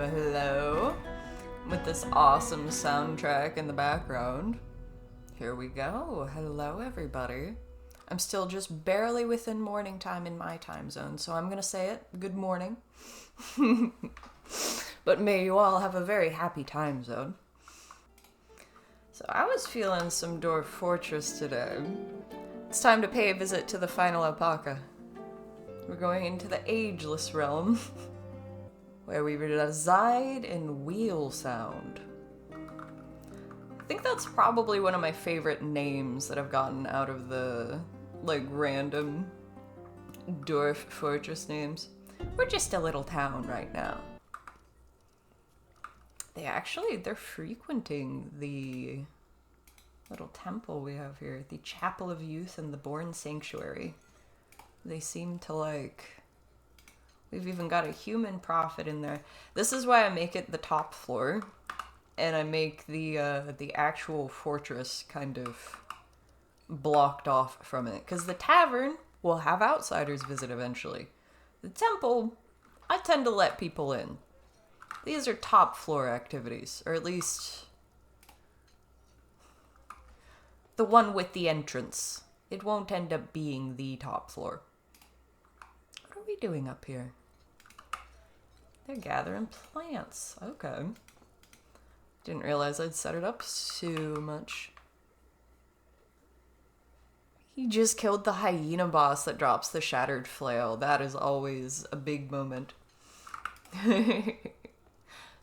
hello. With this awesome soundtrack in the background. Here we go. Hello, everybody. I'm still just barely within morning time in my time zone, so I'm gonna say it. Good morning. But may you all have a very happy time zone. So I was feeling some Dwarf Fortress today. It's time to pay a visit to the final alpaca. We're going into the ageless realm, where we reside in Wheelsound. I think that's probably one of my favorite names that I've gotten out of the, random Dwarf Fortress names. We're just a little town right now. They're frequenting the little temple we have here, the Chapel of Youth and the Born Sanctuary. They seem to we've even got a human prophet in there. This is why I make it the top floor, and I make the actual fortress kind of blocked off from it, because the tavern will have outsiders visit eventually. The temple, I tend to let people in. These are top floor activities, or at least the one with the entrance. It won't end up being the top floor. What are we doing up here? They're gathering plants. Okay. Didn't realize I'd set it up so much. He just killed the hyena boss that drops the shattered flail. That is always a big moment.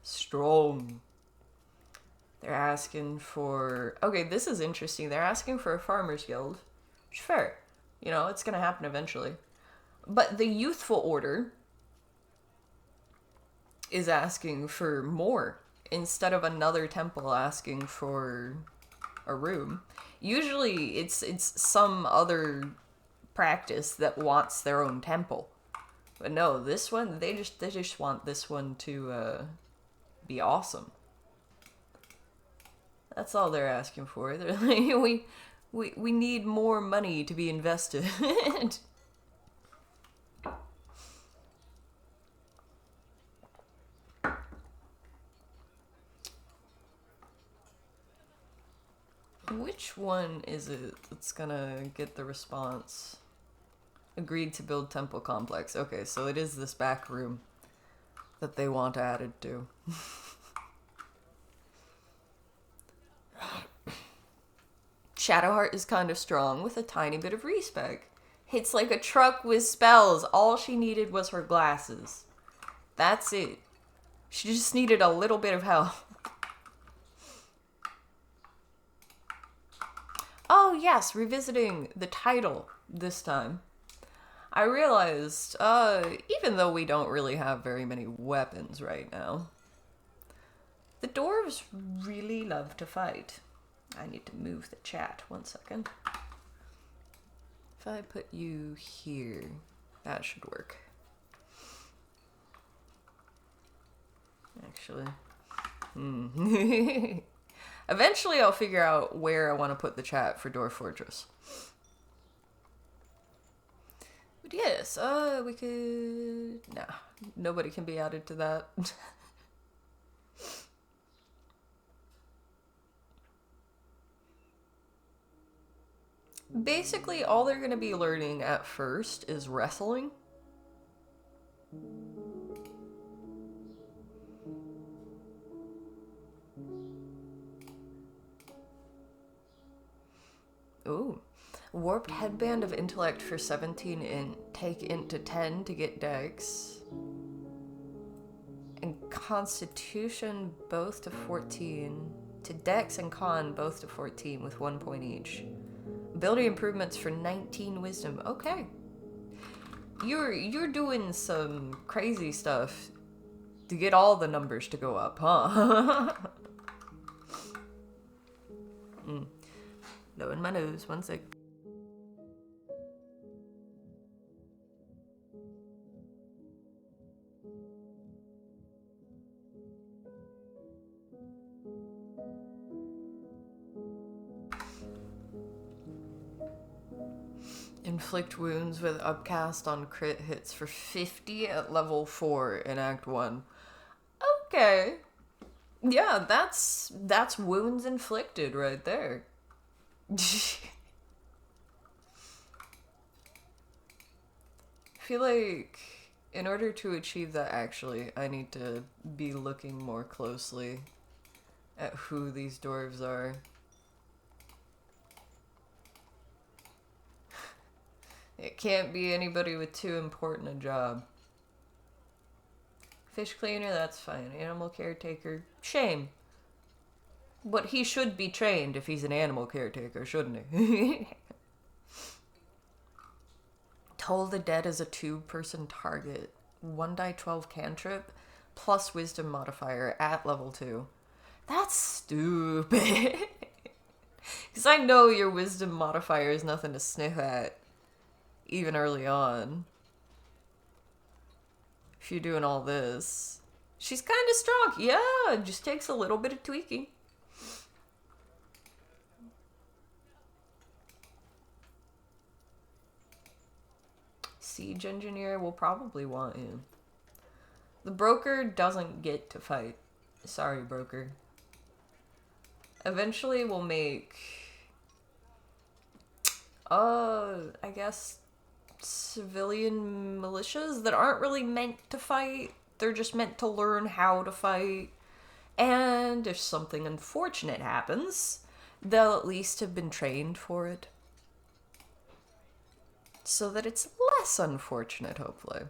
Strong. They're asking for... Okay, this is interesting. They're asking for a farmer's guild. Which is fair. You know, it's gonna happen eventually. But the youthful order is asking for more. Instead of another temple asking for a room. Usually it's some other practice that wants their own temple. But no, this one, they just want this one to be awesome. That's all they're asking for. They're like, we need more money to be invested. Which one is it that's gonna get the response? Agreed to build temple complex. Okay, so it is this back room that they want added to. Shadowheart is kind of strong with a tiny bit of respec. Hits like a truck with spells. All she needed was her glasses. That's it. She just needed a little bit of help. Oh yes, revisiting the title this time. I realized, even though we don't really have very many weapons right now, the dwarves really love to fight. I need to move the chat 1 second. If I put you here, that should work. Actually. Eventually I'll figure out where I want to put the chat for Dwarf Fortress. But yes, we could... Nah, nobody can be added to that. Basically, all they're going to be learning at first is wrestling. Ooh. Warped Headband of Intellect for 17 int. Take int to 10 to get dex. And Constitution both to 14. To dex and con both to 14 with 1 point each. Ability improvements for 19 wisdom. Okay. You're doing some crazy stuff to get all the numbers to go up, huh? Blowing my nose, 1 sec. Inflict wounds with upcast on crit hits for 50 at level 4 in Act 1. Okay. Yeah, that's wounds inflicted right there. I feel like in order to achieve that, actually, I need to be looking more closely at who these dwarves are. It can't be anybody with too important a job. Fish cleaner, that's fine. Animal caretaker, shame. But he should be trained if he's an animal caretaker, shouldn't he? Toll the Dead is a 2-person target. 1 die 12 cantrip plus wisdom modifier at level 2. That's stupid. Because I know your wisdom modifier is nothing to sniff at, even early on. If you're doing all this. She's kind of strong. Yeah, it just takes a little bit of tweaking. Siege engineer will probably want him. The broker doesn't get to fight. Sorry, broker. Eventually we'll make... I guess civilian militias that aren't really meant to fight. They're just meant to learn how to fight. And if something unfortunate happens, they'll at least have been trained for it. So that it's less unfortunate, hopefully.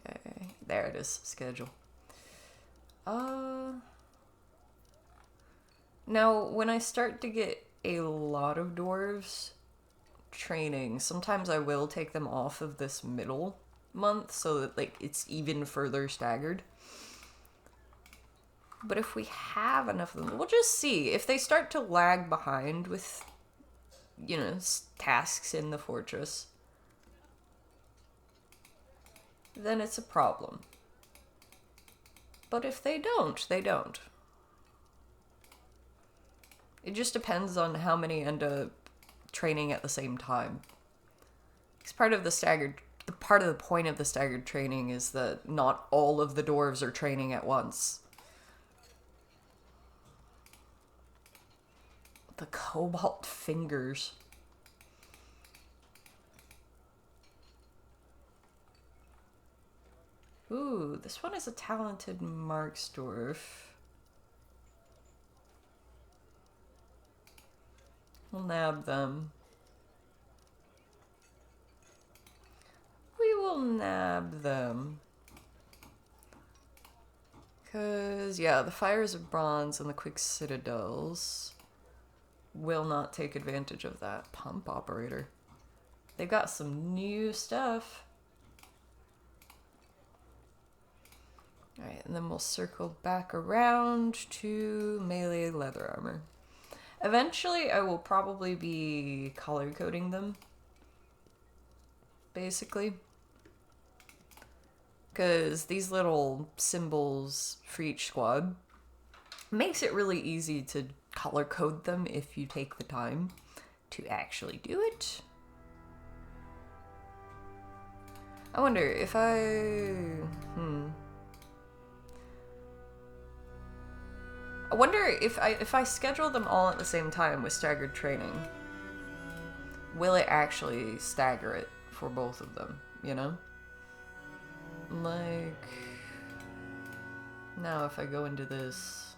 Okay, there it is, schedule. Now, when I start to get a lot of dwarves training, sometimes I will take them off of this middle month so that, like, it's even further staggered. But if we have enough of them, we'll just see. If they start to lag behind with, you know, tasks in the fortress, then it's a problem. But if they don't, they don't. It just depends on how many end up training at the same time. Because part of the point of the staggered training is that not all of the dwarves are training at once. The cobalt fingers. Ooh, this one is a talented Marksdorf. We'll nab them. We will nab them. Because, yeah, the Fires of Bronze and the Quick Citadels will not take advantage of that. Pump operator. They got some new stuff. Alright, and then we'll circle back around to melee leather armor. Eventually, I will probably be color coding them. Basically. Because these little symbols for each squad makes it really easy to color code them if you take the time to actually do it. I wonder if I wonder if I schedule them all at the same time with staggered training, will it actually stagger it for both of them, you know? Like, now if I go into this,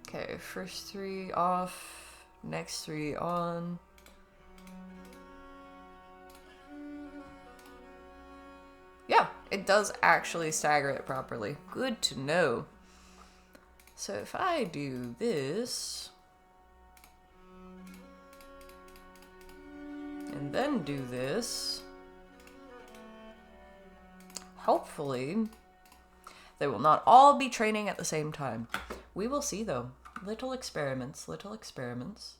okay, first 3 off, next 3 on. Yeah, it does actually stagger it properly. Good to know. So if I do this, and then do this, hopefully they will not all be training at the same time. We will see though. Little experiments, little experiments.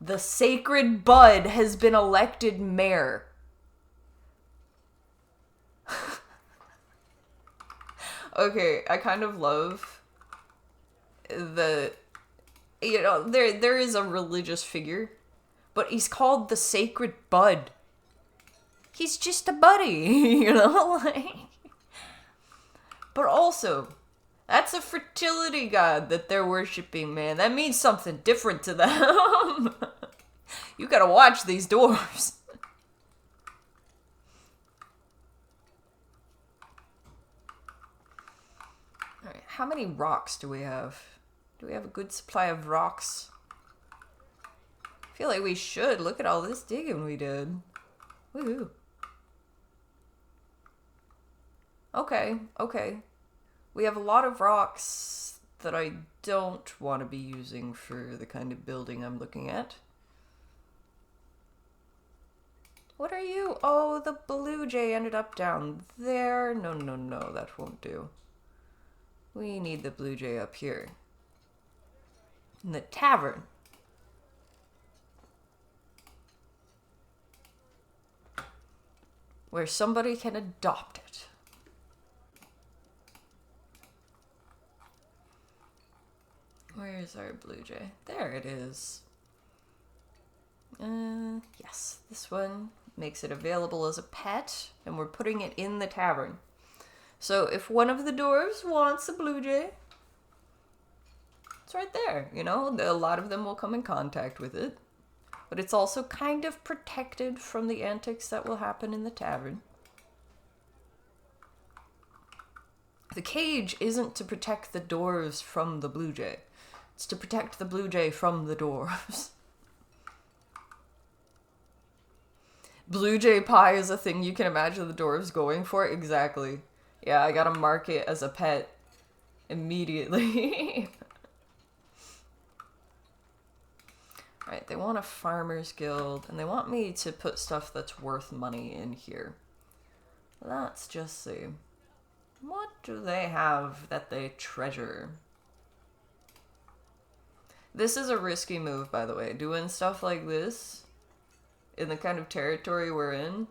The Sacred Bud has been elected mayor. Okay, I kind of love the, you know, there is a religious figure but he's called the Sacred Bud. He's just a buddy, you know? Like, but also, that's a fertility god that they're worshipping, man. That means something different to them. You gotta watch these dwarves. Alright, how many rocks do we have? Do we have a good supply of rocks? I feel like we should. Look at all this digging we did. Woohoo. Okay, okay. We have a lot of rocks that I don't want to be using for the kind of building I'm looking at. What are you? Oh, the blue jay ended up down there. No, no, no, that won't do. We need the blue jay up here. In the tavern. Where somebody can adopt it. Where's our blue jay? There it is. Yes, this one makes it available as a pet, and we're putting it in the tavern. So if one of the dwarves wants a blue jay, it's right there, you know? A lot of them will come in contact with it. But it's also kind of protected from the antics that will happen in the tavern. The cage isn't to protect the dwarves from the blue jay. It's to protect the blue jay from the dwarves. Blue jay pie is a thing you can imagine the dwarves going for? Exactly. Yeah, I gotta mark it as a pet immediately. Right, they want a farmer's guild, and they want me to put stuff that's worth money in here. Let's just see. What do they have that they treasure? This is a risky move, by the way. Doing stuff like this in the kind of territory we're in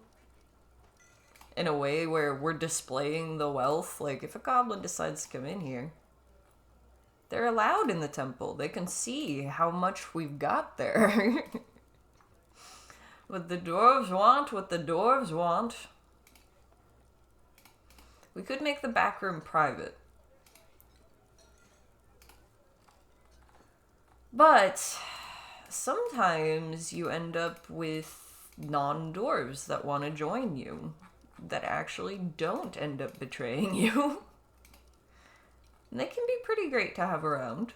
a way where we're displaying the wealth. Like, if a goblin decides to come in here, they're allowed in the temple. They can see how much we've got there. What the dwarves want, what the dwarves want. We could make the back room private. But sometimes you end up with non-dwarves that want to join you, that actually don't end up betraying you. And they can be pretty great to have around.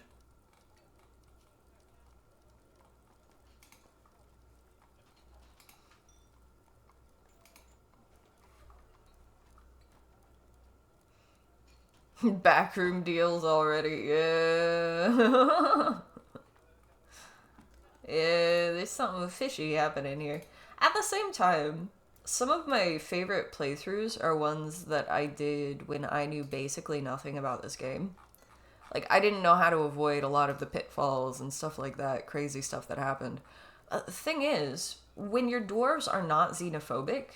Backroom deals already, yeah. Yeah, there's something fishy happening here. At the same time, some of my favorite playthroughs are ones that I did when I knew basically nothing about this game. Like, I didn't know how to avoid a lot of the pitfalls and stuff like that, crazy stuff that happened. The thing is, when your dwarves are not xenophobic,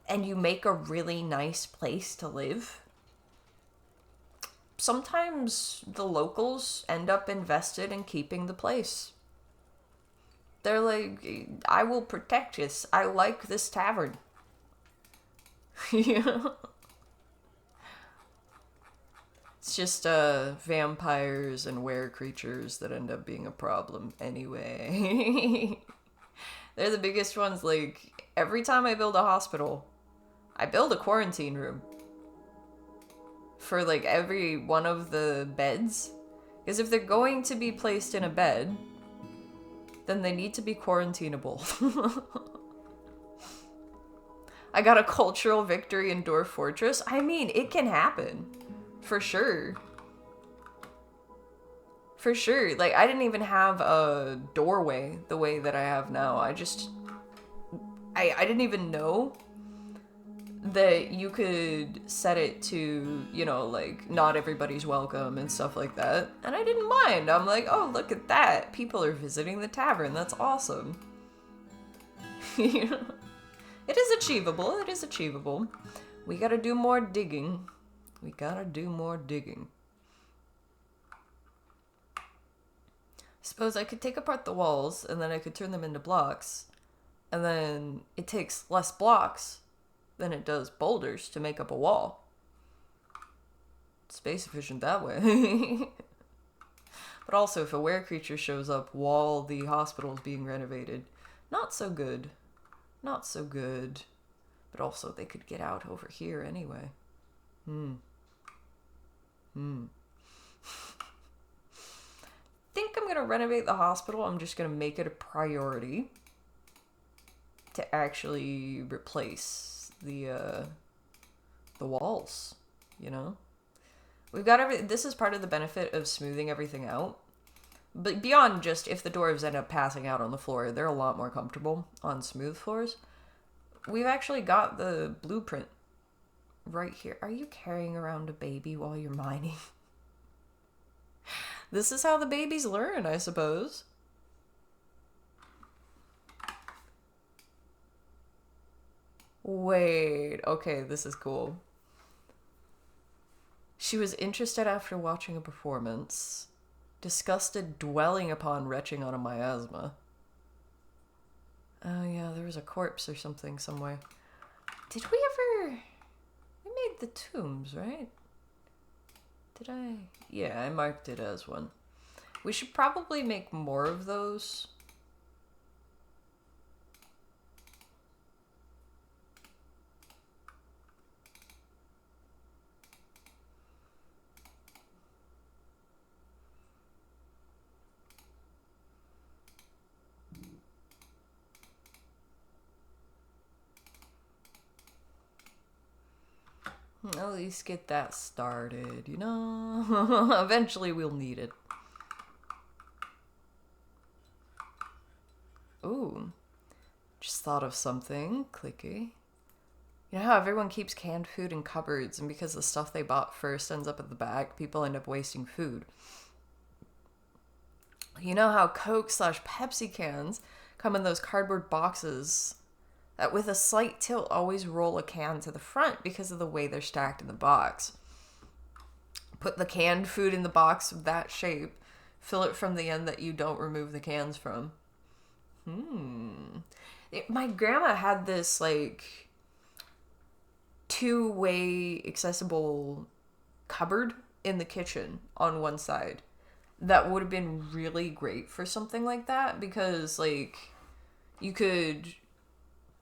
and you make a really nice place to live, sometimes the locals end up invested in keeping the place. They're like, I will protect this. I like this tavern. You know? It's just vampires and were creatures that end up being a problem anyway. They're the biggest ones. Like, every time I build a hospital, I build a quarantine room for like every one of the beds. Because if they're going to be placed in a bed, then they need to be quarantinable. I got a cultural victory in Dwarf Fortress. I mean, it can happen. For sure. For sure. Like, I didn't even have a doorway the way that I have now. I didn't even know that you could set it to, you know, like, not everybody's welcome and stuff like that. And I didn't mind. I'm like, oh, look at that. People are visiting the tavern. That's awesome. You know? It is achievable. It is achievable. We gotta do more digging. We gotta do more digging. Suppose I could take apart the walls, and then I could turn them into blocks, and then it takes less blocks than it does boulders to make up a wall. Space efficient that way. But also, if a were-creature shows up while the hospital is being renovated, not so good. Not so good. But also, they could get out over here anyway. Think I'm gonna renovate the hospital. I'm just gonna make it a priority to actually replace the walls, you know? We've got this is part of the benefit of smoothing everything out. But beyond just if the dwarves end up passing out on the floor, they're a lot more comfortable on smooth floors. We've actually got the blueprint right here. Are you carrying around a baby while you're mining? This is how the babies learn, I suppose. Wait, okay, this is cool. She was interested after watching a performance. Disgusted dwelling upon retching on a miasma. Oh yeah, there was a corpse or something somewhere. Did we ever... We made the tombs, right? Did I? Yeah, I marked it as one. We should probably make more of those. At least get that started, you know? Eventually we'll need it. Ooh. Just thought of something. Clicky. You know how everyone keeps canned food in cupboards, and because the stuff they bought first ends up at the back, people end up wasting food? You know how Coke/Pepsi cans come in those cardboard boxes that with a slight tilt always roll a can to the front because of the way they're stacked in the box. Put the canned food in the box of that shape. Fill it from the end that you don't remove the cans from. My grandma had this, like, two-way accessible cupboard in the kitchen on one side. That would have been really great for something like that because, like, you could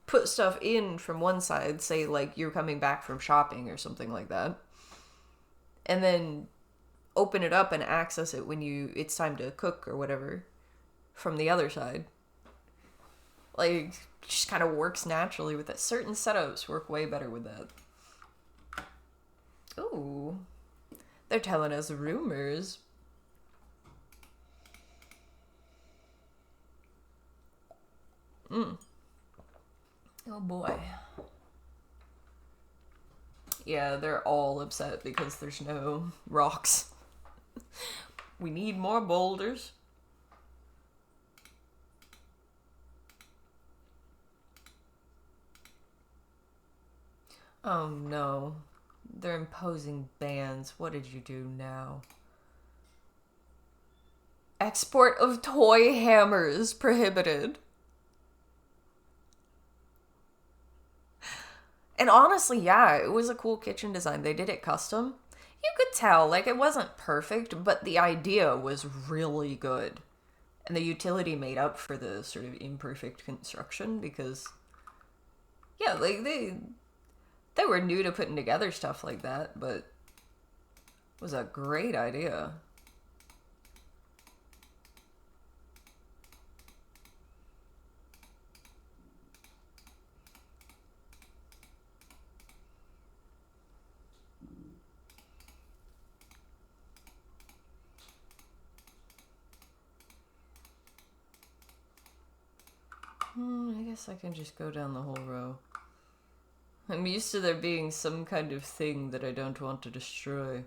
put stuff in from one side, say like you're coming back from shopping or something like that, and then open it up and access it when it's time to cook or whatever from the other side. Like, just kind of works naturally with it. Certain setups work way better with that. Ooh, they're telling us rumors. Oh boy. Yeah, they're all upset because there's no rocks. We need more boulders. Oh no. They're imposing bans. What did you do now? Export of toy hammers prohibited. And honestly, yeah, it was a cool kitchen design. They did it custom. You could tell, like, it wasn't perfect, but the idea was really good. And the utility made up for the sort of imperfect construction because, yeah, like, they were new to putting together stuff like that, but it was a great idea. I guess I can just go down the whole row. I'm used to there being some kind of thing that I don't want to destroy.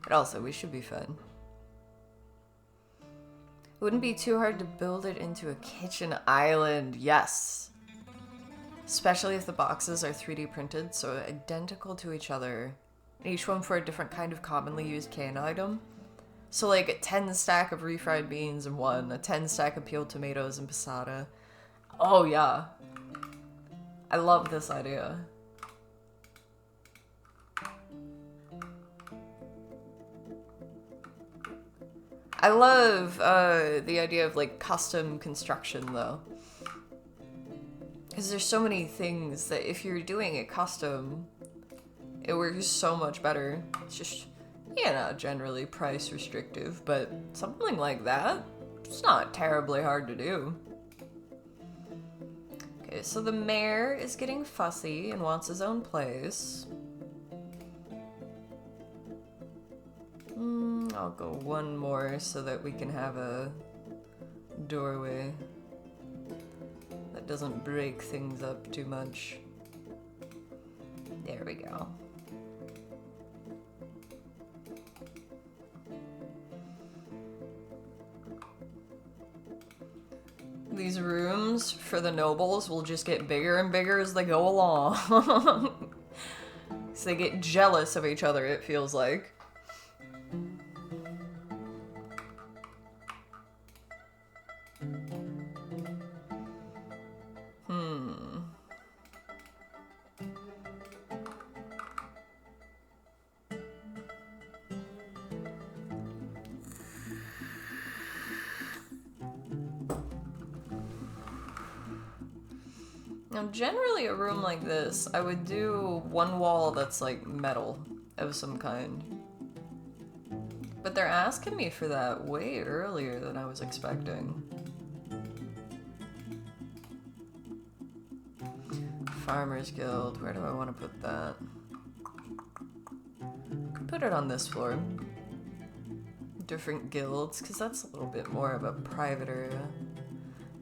But also, we should be fine. It wouldn't be too hard to build it into a kitchen island. Yes. Especially if the boxes are 3D printed, so identical to each other. Each one for a different kind of commonly used can item. So like a 10 stack of refried beans in one, a 10 stack of peeled tomatoes and passata. Oh yeah. I love this idea. I love the idea of like custom construction though. Because there's so many things that if you're doing it custom, it works so much better. It's just, you know, generally price restrictive, but something like that, it's not terribly hard to do. Okay, so the mayor is getting fussy and wants his own place. I'll go one more so that we can have a doorway that doesn't break things up too much. There we go. These rooms for the nobles will just get bigger and bigger as they go along. So they get jealous of each other, it feels like. Now, generally a room like this, I would do one wall that's like metal of some kind. But they're asking me for that way earlier than I was expecting. Farmers Guild, where do I want to put that? Put it on this floor. Different guilds, because that's a little bit more of a private area.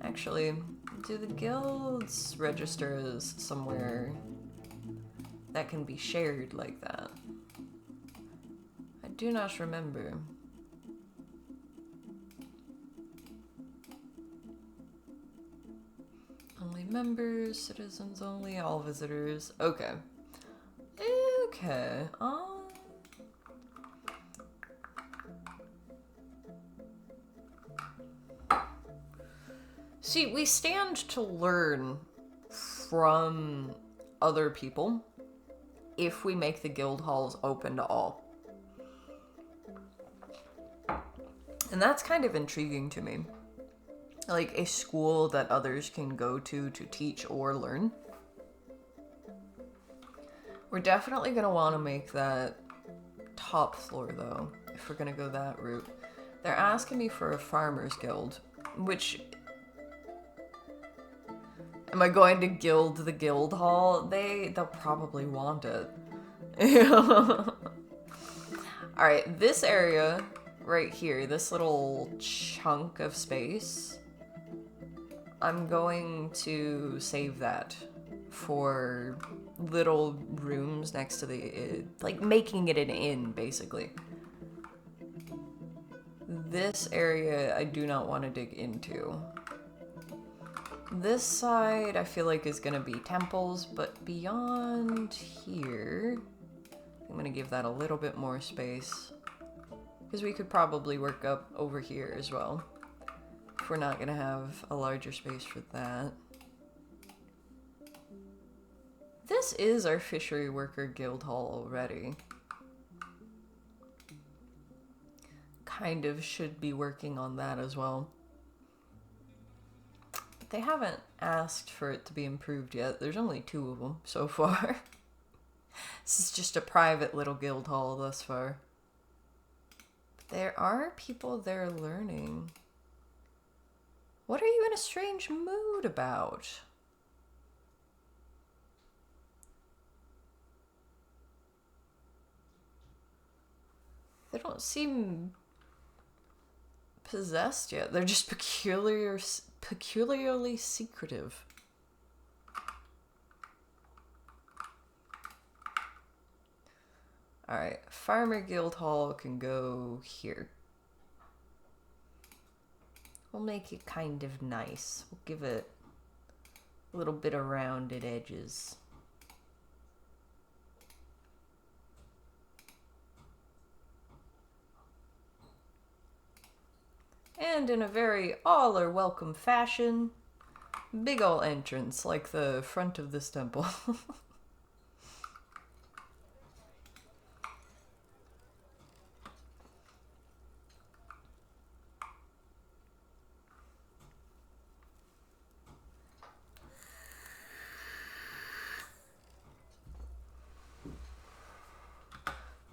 Actually, do the guilds register as somewhere that can be shared like that? I do not remember. Only members, citizens only, all visitors. Okay. Okay. See, we stand to learn from other people if we make the guild halls open to all. And that's kind of intriguing to me. Like a school that others can go to teach or learn. We're definitely going to want to make that top floor though, if we're going to go that route. They're asking me for a farmers guild, which... Am I going to guild the guild hall? They'll probably want it. Alright, this area right here, this little chunk of space, I'm going to save that for little rooms next to the, like making it an inn, basically. This area I do not want to dig into. This side, I feel like, is going to be temples, but beyond here, I'm going to give that a little bit more space. Because we could probably work up over here as well, if we're not going to have a larger space for that. This is our fishery worker guild hall already. Kind of should be working on that as well. They haven't asked for it to be improved yet. There's only 2 of them so far. This is just a private little guild hall thus far. But there are people there learning. What are you in a strange mood about? They don't seem possessed yet. They're just peculiarly secretive. Alright, Farmer Guild Hall can go here. We'll make it kind of nice. We'll give it a little bit of rounded edges. And in a very all are welcome fashion, big ol' entrance like the front of this temple.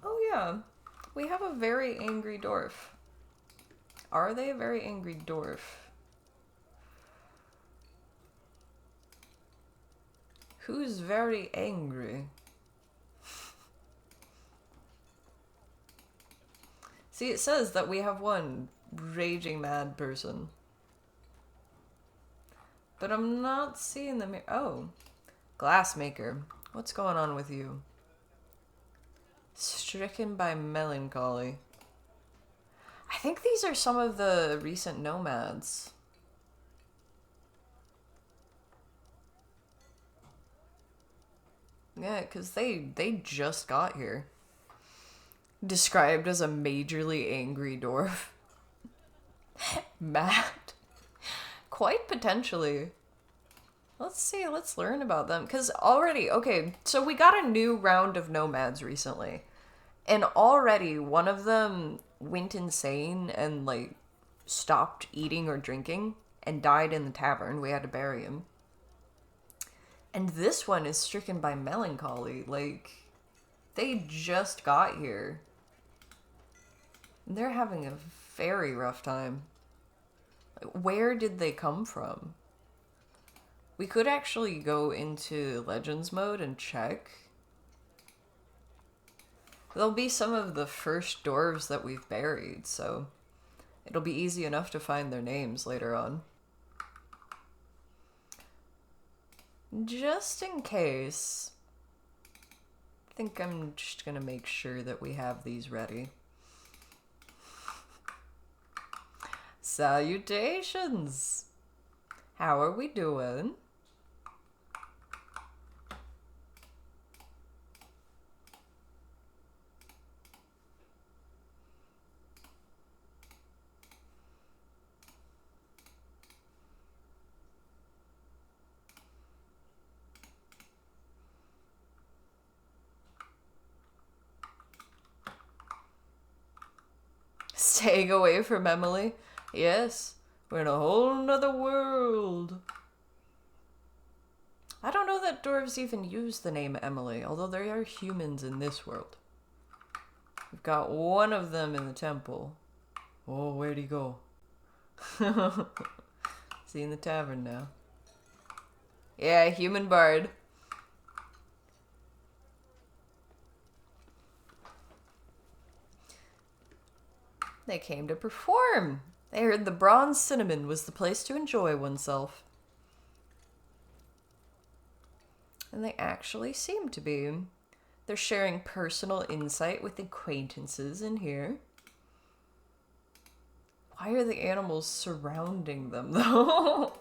Oh yeah, we have a very angry dwarf. Are they a very angry dwarf? Who's very angry? See, it says that we have one raging mad person. But I'm not seeing them here. Oh, glassmaker. What's going on with you? Stricken by melancholy. I think these are some of the recent nomads. Yeah, because they just got here. Described as a majorly angry dwarf. Mad. Quite potentially. Let's see, let's learn about them. Because already, okay, so we got a new round of nomads recently. And already one of them went insane and, like, stopped eating or drinking and died in the tavern. We had to bury him. And this one is stricken by melancholy. Like, they just got here. And they're having a very rough time. Where did they come from? We could actually go into Legends mode and check. They'll be some of the first dwarves that we've buried, so it'll be easy enough to find their names later on. Just in case, I think I'm just gonna make sure that we have these ready. Salutations! How are we doing? Staying away from Emily? Yes, we're in a whole nother world. I don't know that dwarves even use the name Emily, although there are humans in this world. We've got one of them in the temple. Oh, where'd he go? See in the tavern now. Yeah, human bard. They came to perform. They heard the Bronze Cinnamon was the place to enjoy oneself. And they actually seem to be. They're sharing personal insight with acquaintances in here. Why are the animals surrounding them, though?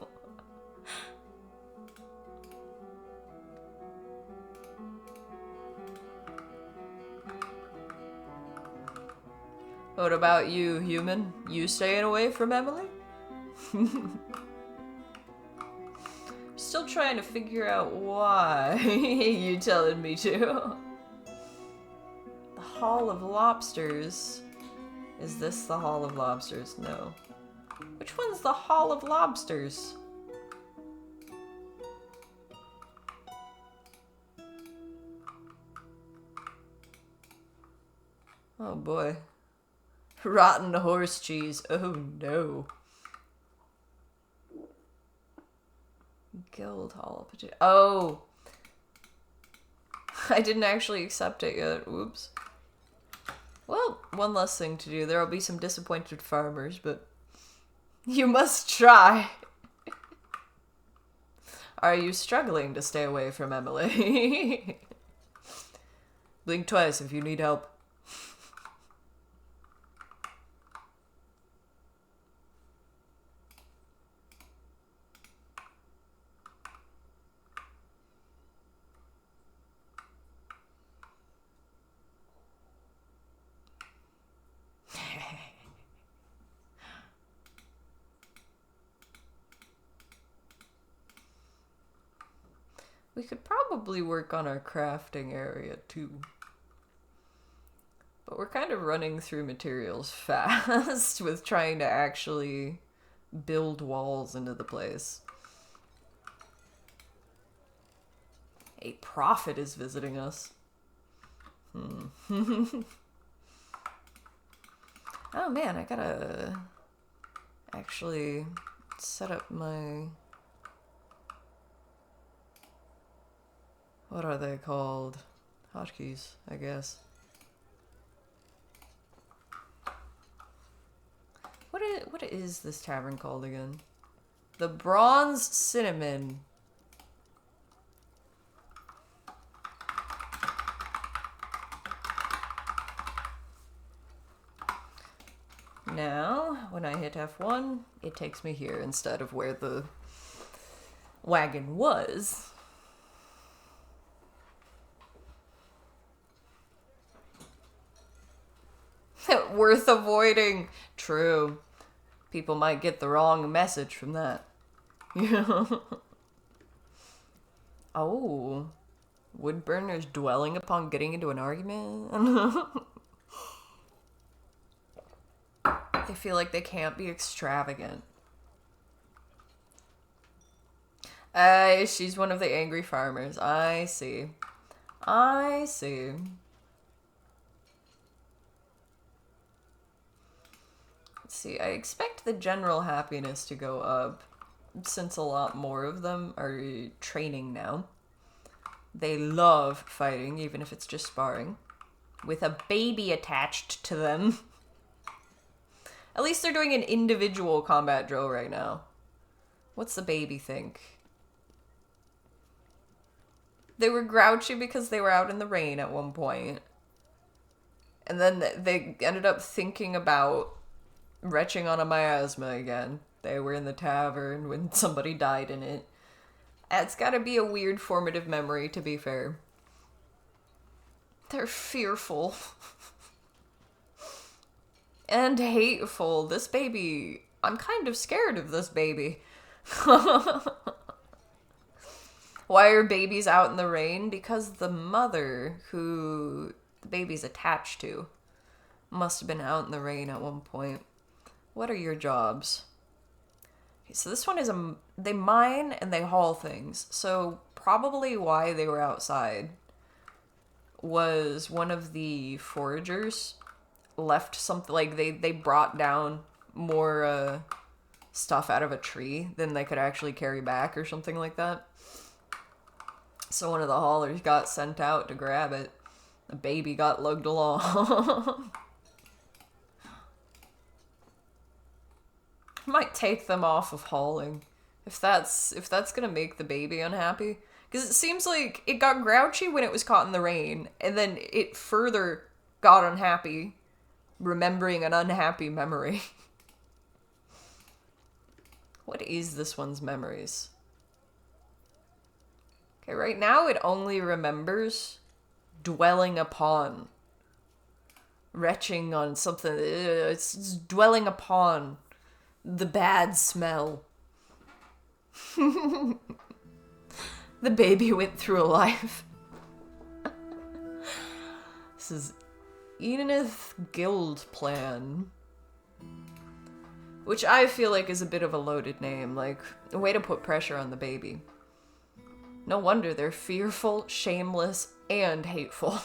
What about you, human? You staying away from Emily? Still trying to figure out why you telling me to. The Hall of Lobsters. Is this the Hall of Lobsters? No. Which one's the Hall of Lobsters? Oh boy. Rotten horse cheese. Oh no. Guild Hall. Oh. I didn't actually accept it yet. Oops. Well, one less thing to do. There'll be some disappointed farmers, but you must try. Are you struggling to stay away from Emily? Blink twice if you need help. We could probably work on our crafting area too. But we're kind of running through materials fast with trying to actually build walls into the place. A prophet is visiting us. Oh man, I gotta actually set up my... What are they called? Hotkeys, I guess. What is this tavern called again? The Bronze Cinnamon. Now, when I hit F1, it takes me here instead of where the wagon was. Worth avoiding. True. People might get the wrong message from that. Oh. Woodburners dwelling upon getting into an argument? They feel like they can't be extravagant. She's one of the angry farmers. I see. I see. Let's see, I expect the general happiness to go up since a lot more of them are training now. They love fighting, even if it's just sparring. With a baby attached to them. At least they're doing an individual combat drill right now. What's the baby think? They were grouchy because they were out in the rain at one point. And then they ended up thinking about retching on a miasma again. They were in the tavern when somebody died in it. It's gotta be a weird formative memory, to be fair. They're fearful. And hateful. This baby... I'm kind of scared of this baby. Why are babies out in the rain? Because the mother who the baby's attached to must have been out in the rain at one point. What are your jobs? Okay, so this one is they mine and they haul things. So probably why they were outside was one of the foragers left something, like they brought down more stuff out of a tree than they could actually carry back or something like that. So one of the haulers got sent out to grab it. The baby got lugged along. Might take them off of hauling if that's gonna make the baby unhappy, because it seems like it got grouchy when it was caught in the rain, and then it further got unhappy remembering an unhappy memory. What is this one's memories? Okay, right now it only remembers dwelling upon. Retching on something. It's dwelling upon the bad smell. The baby went through a life. This is Enith Guild Plan. Which I feel like is a bit of a loaded name. Like, a way to put pressure on the baby. No wonder they're fearful, shameless, and hateful.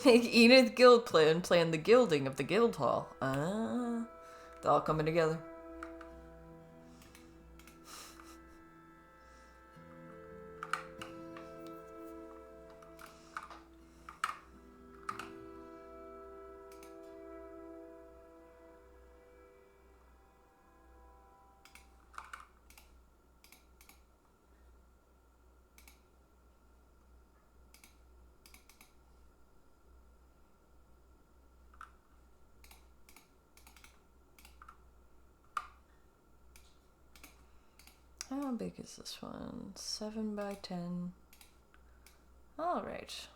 Make Enid Guild plan the gilding of the guild hall. Ah, it's all coming together. How big is this one? 7 by 10. Alright.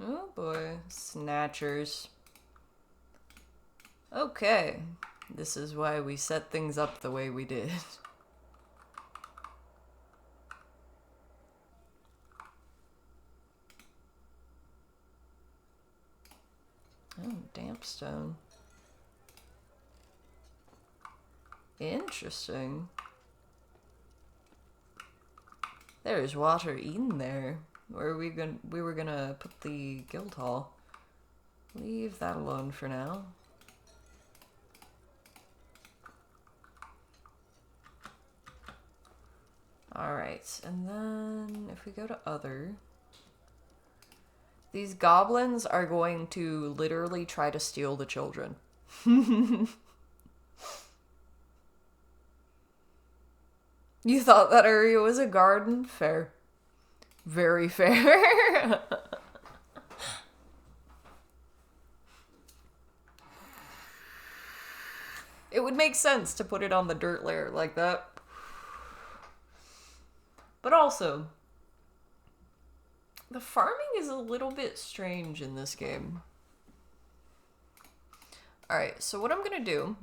Oh boy, snatchers. Okay, this is why we set things up the way we did. Oh, damp stone. Interesting. There's water in there. Where are we were gonna put the guild hall. Leave that alone for now. Alright, and then if we go to other, these goblins are going to literally try to steal the children. You thought that area was a garden? Fair. Very fair. It would make sense to put it on the dirt layer like that. But also, the farming is a little bit strange in this game. Alright, so what I'm gonna do,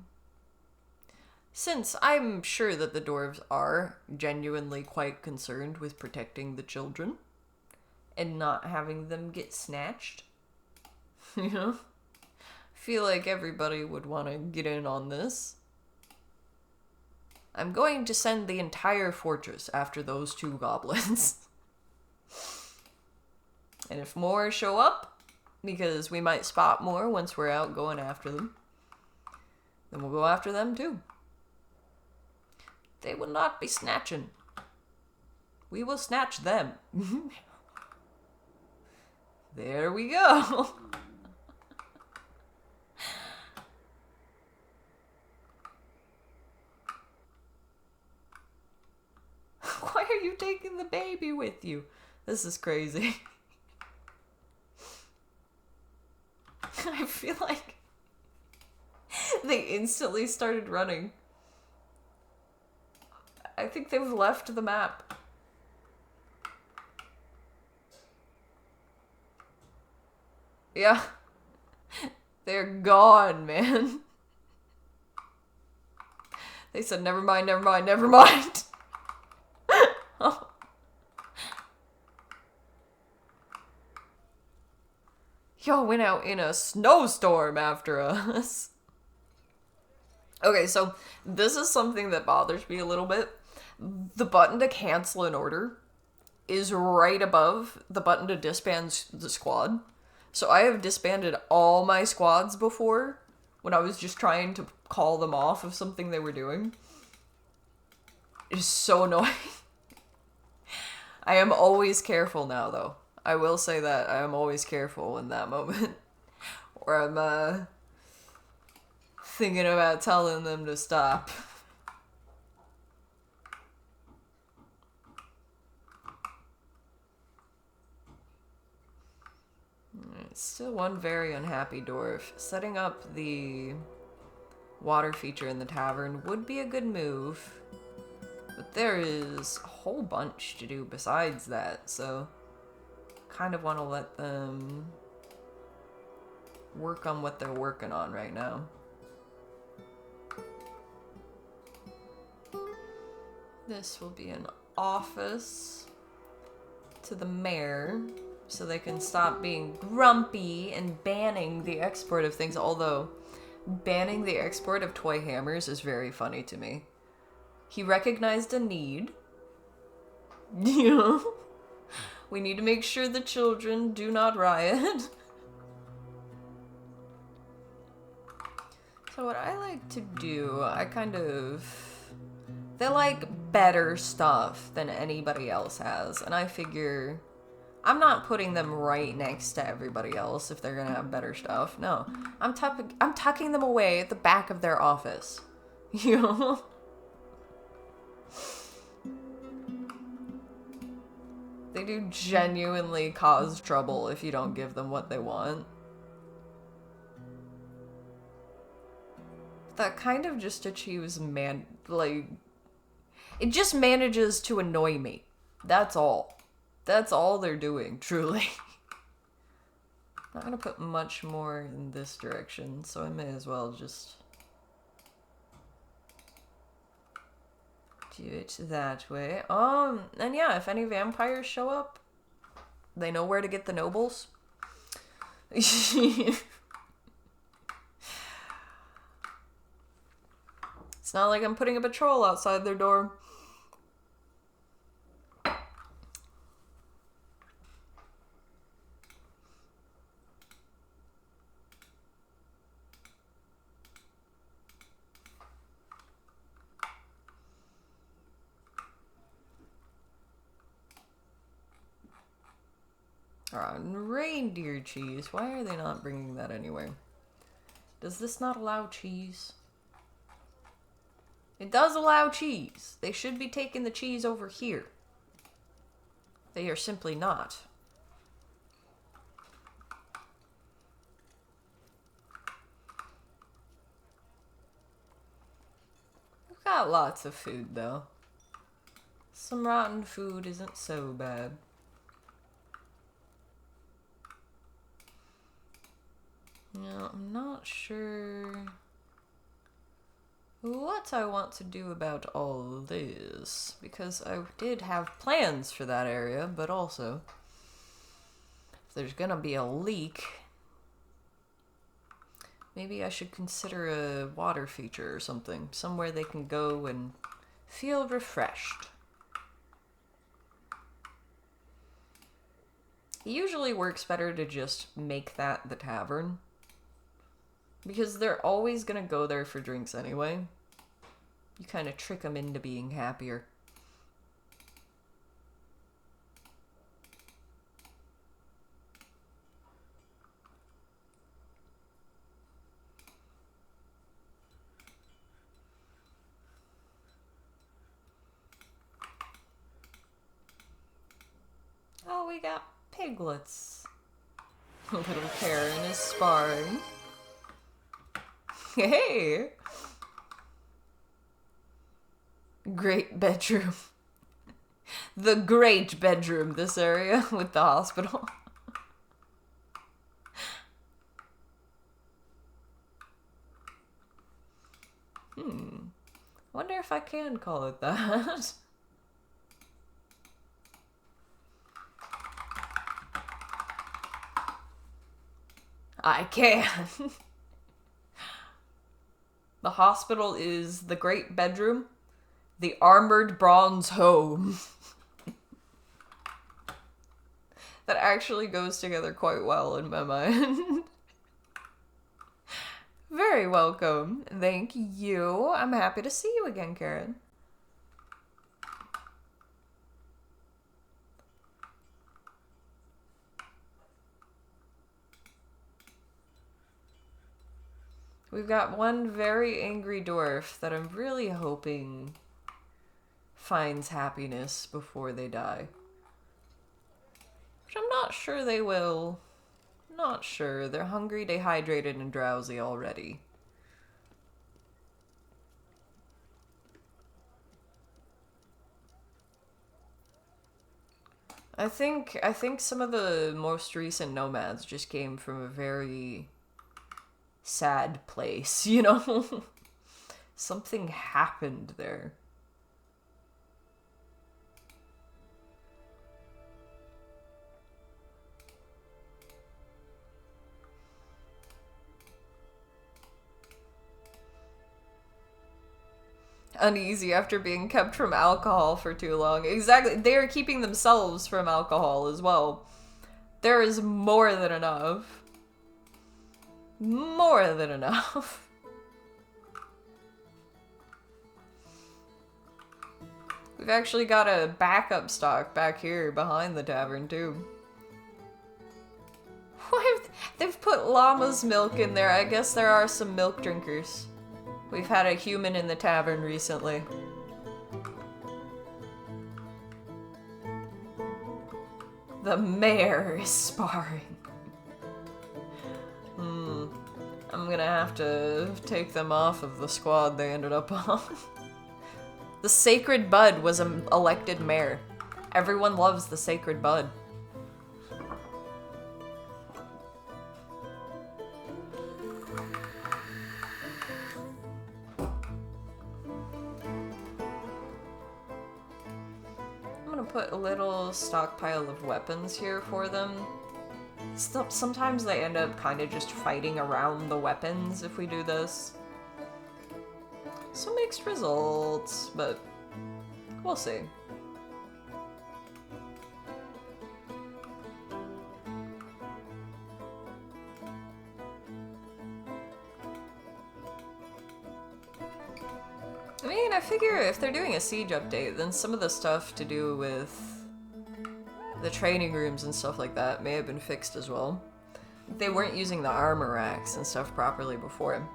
since I'm sure that the dwarves are genuinely quite concerned with protecting the children and not having them get snatched, you know? Feel like everybody would want to get in on this. I'm going to send the entire fortress after those 2 goblins. And if more show up, because we might spot more once we're out going after them, then we'll go after them too. They will not be snatching. We will snatch them. There we go. Why are you taking the baby with you? This is crazy. I feel like they instantly started running. I think they've left the map. Yeah. They're gone, man. They said, never mind, never mind, never mind. Oh. Y'all went out in a snowstorm after us. Okay, so this is something that bothers me a little bit. The button to cancel an order is right above the button to disband the squad. So I have disbanded all my squads before when I was just trying to call them off of something they were doing. It is so annoying. I am always careful now, though. I will say that I am always careful in that moment. Where I'm, thinking about telling them to stop. Still one very unhappy dwarf. Setting up the water feature in the tavern would be a good move. But there is a whole bunch to do besides that, so kind of want to let them work on what they're working on right now. This will be an office to the mayor, so they can stop being grumpy and banning the export of things, although banning the export of toy hammers is very funny to me. He recognized a need. You know? We need to make sure the children do not riot. So what I like to do, they like better stuff than anybody else has, and I figure I'm not putting them right next to everybody else if they're gonna have better stuff. No. I'm tucking them away at the back of their office. You know? They do genuinely cause trouble if you don't give them what they want. That kind of just achieves it just manages to annoy me. That's all. That's all they're doing, truly. Not gonna put much more in this direction, so I may as well just do it that way. And yeah, if any vampires show up, they know where to get the nobles. It's not like I'm putting a patrol outside their door. Reindeer cheese. Why are they not bringing that anywhere? Does this not allow cheese? It does allow cheese. They should be taking the cheese over here. They are simply not. We've got lots of food, though. Some rotten food isn't so bad. Now, I'm not sure what I want to do about all this, because I did have plans for that area, but also, if there's gonna be a leak, maybe I should consider a water feature or something, somewhere they can go and feel refreshed. It usually works better to just make that the tavern, because they're always gonna go there for drinks anyway. You kind of trick them into being happier. Oh, we got piglets. Little Karen is sparring. Hey! Great bedroom. The great bedroom, this area with the hospital. Wonder if I can call it that. I can. The hospital is the great bedroom. The armored bronze home. That actually goes together quite well in my mind. Very welcome. Thank you. I'm happy to see you again, Karen. We've got one very angry dwarf that I'm really hoping finds happiness before they die. Which I'm not sure they will. Not sure. They're hungry, dehydrated, and drowsy already. I think some of the most recent nomads just came from a very sad place, you know? Something happened there. Uneasy after being kept from alcohol for too long. Exactly. They are keeping themselves from alcohol as well. There is more than enough. More than enough. We've actually got a backup stock back here behind the tavern, too. They've put llama's milk in there. I guess there are some milk drinkers. We've had a human in the tavern recently. The mayor is sparring. I'm gonna have to take them off of the squad they ended up on. The Sacred Bud was an elected mayor. Everyone loves the Sacred Bud. I'm gonna put a little stockpile of weapons here for them. Sometimes they end up kind of just fighting around the weapons if we do this. So mixed results, but we'll see. I mean, I figure if they're doing a siege update, then some of the stuff to do with the training rooms and stuff like that may have been fixed as well. They weren't using the armor racks and stuff properly before.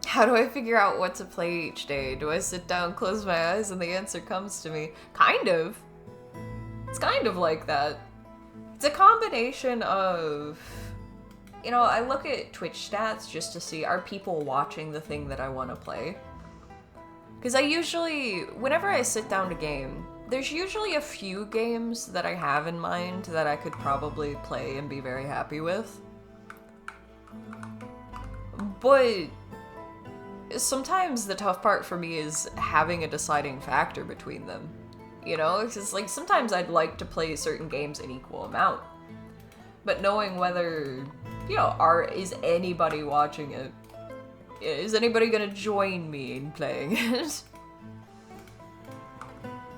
How do I figure out what to play each day? Do I sit down, close my eyes, and the answer comes to me? Kind of. It's kind of like that. It's a combination of... You know, I look at Twitch stats just to see, are people watching the thing that I want to play? Because I usually, whenever I sit down to game, there's usually a few games that I have in mind that I could probably play and be very happy with. But sometimes the tough part for me is having a deciding factor between them. You know, because like sometimes I'd like to play certain games in equal amount. But knowing whether, you know, is anybody watching it? Is anybody gonna join me in playing it?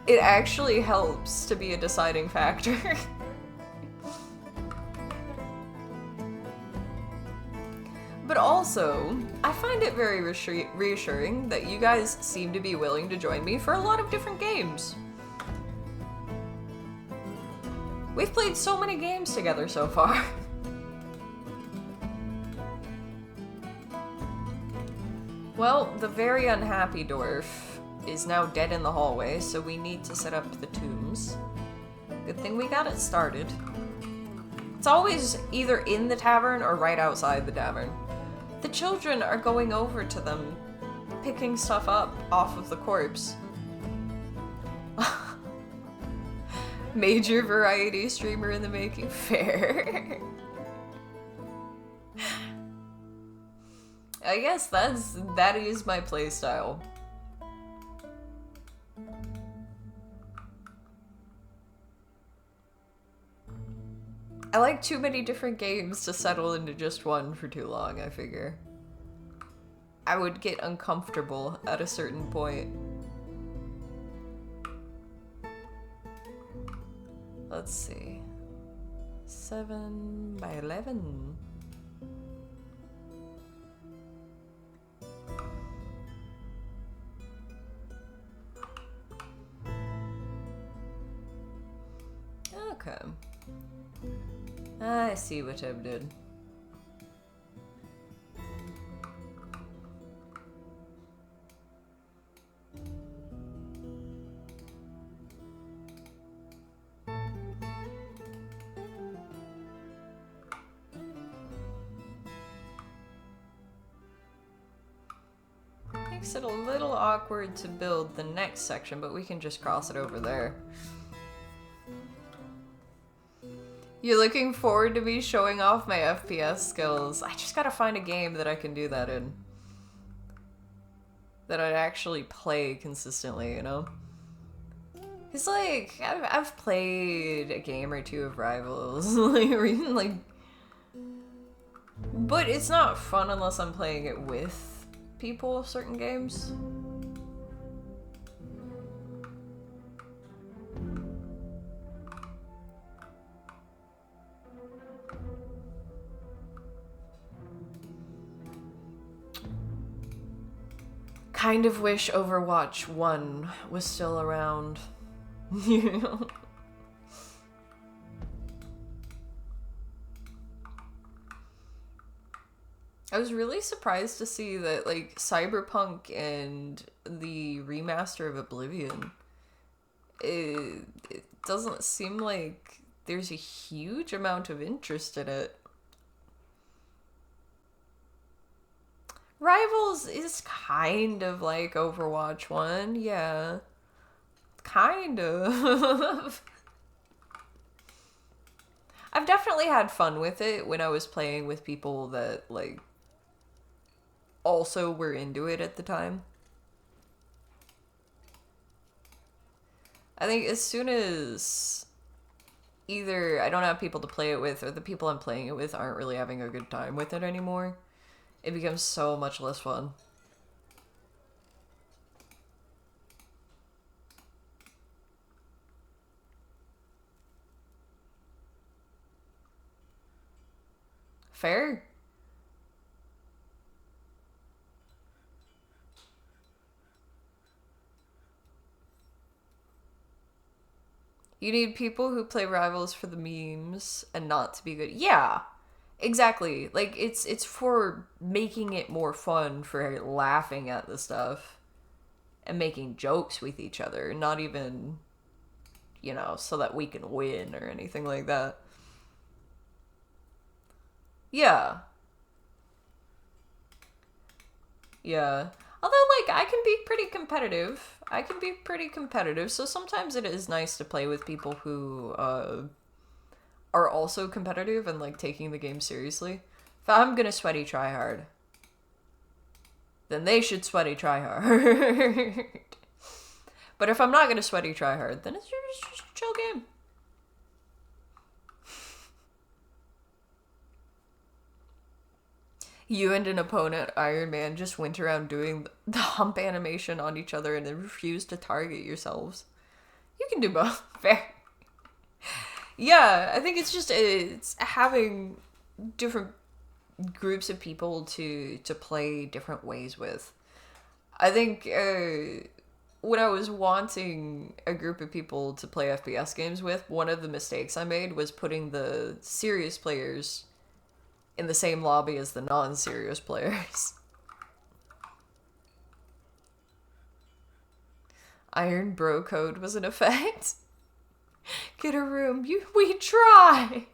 It actually helps to be a deciding factor. But also, I find it very reassuring that you guys seem to be willing to join me for a lot of different games. We've played so many games together so far. Well, the very unhappy dwarf is now dead in the hallway, so we need to set up the tombs. Good thing we got it started. It's always either in the tavern or right outside the tavern. The children are going over to them, picking stuff up off of the corpse. Major variety streamer in the making. Fair. I guess that is my playstyle. I like too many different games to settle into just one for too long, I figure. I would get uncomfortable at a certain point. Let's see. 7 by 11. Okay. I see what I did. Makes it a little awkward to build the next section, but we can just cross it over there. You're looking forward to me showing off my FPS skills. I just gotta find a game that I can do that in. That I'd actually play consistently, you know? It's like, I've played a game or two of Rivals, like, but it's not fun unless I'm playing it with people, certain games. Kind of wish Overwatch 1 was still around. You know? I was really surprised to see that, like, Cyberpunk and the remaster of Oblivion, it doesn't seem like there's a huge amount of interest in it. Rivals is kind of like Overwatch 1, yeah. Kind of. I've definitely had fun with it when I was playing with people that, like, also were into it at the time. I think as soon as either I don't have people to play it with or the people I'm playing it with aren't really having a good time with it anymore, it becomes so much less fun. Fair. You need people who play Rivals for the memes and not to be good. Yeah, exactly. Like it's for making it more fun, for laughing at the stuff and making jokes with each other, not even, so that we can win or anything like that. Yeah. Yeah. Although, like, I can be pretty competitive. So sometimes it is nice to play with people who are also competitive and, like, taking the game seriously. If I'm gonna sweaty try hard, then they should sweaty try hard. But if I'm not gonna sweaty try hard, then it's just a chill game. You and an opponent, Iron Man, just went around doing the hump animation on each other and then refused to target yourselves. You can do both. Fair. Yeah, I think it's having different groups of people to play different ways with. I think when I was wanting a group of people to play FPS games with, one of the mistakes I made was putting the serious players in the same lobby as the non-serious players. Iron Bro Code was in effect. Get a room. We try.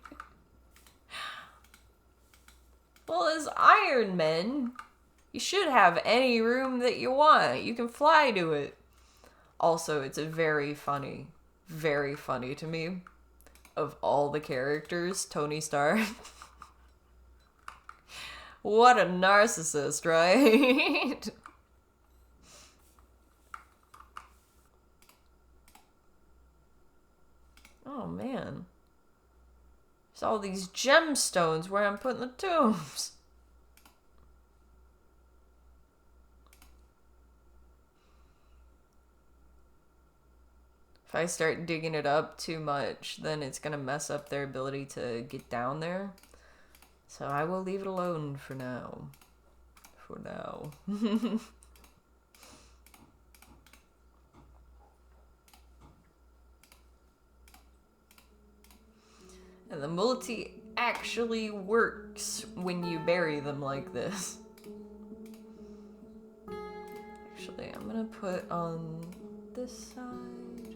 Well, as Iron Men, you should have any room that you want. You can fly to it. Also, it's a very funny to me. Of all the characters, Tony Stark. What a narcissist, right? Oh man. There's all these gemstones where I'm putting the tombs. If I start digging it up too much, then it's gonna mess up their ability to get down there. So I will leave it alone for now. For now. And the multi actually works when you bury them like this. Actually, I'm gonna put on this side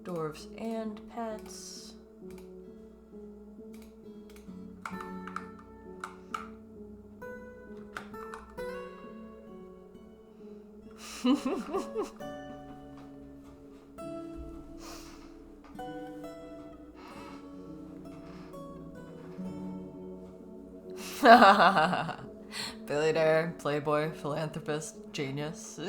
dwarves and pets. Billionaire, playboy, philanthropist, genius.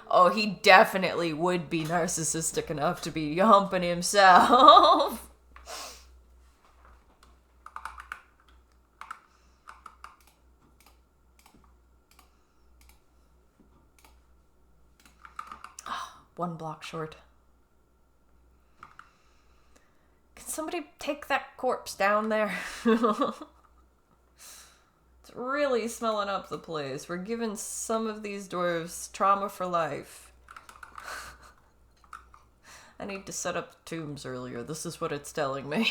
Oh, he definitely would be narcissistic enough to be humping himself. One block short. Can somebody take that corpse down there? It's really smelling up the place. We're giving some of these dwarves trauma for life. I need to set up the tombs earlier. This is what it's telling me.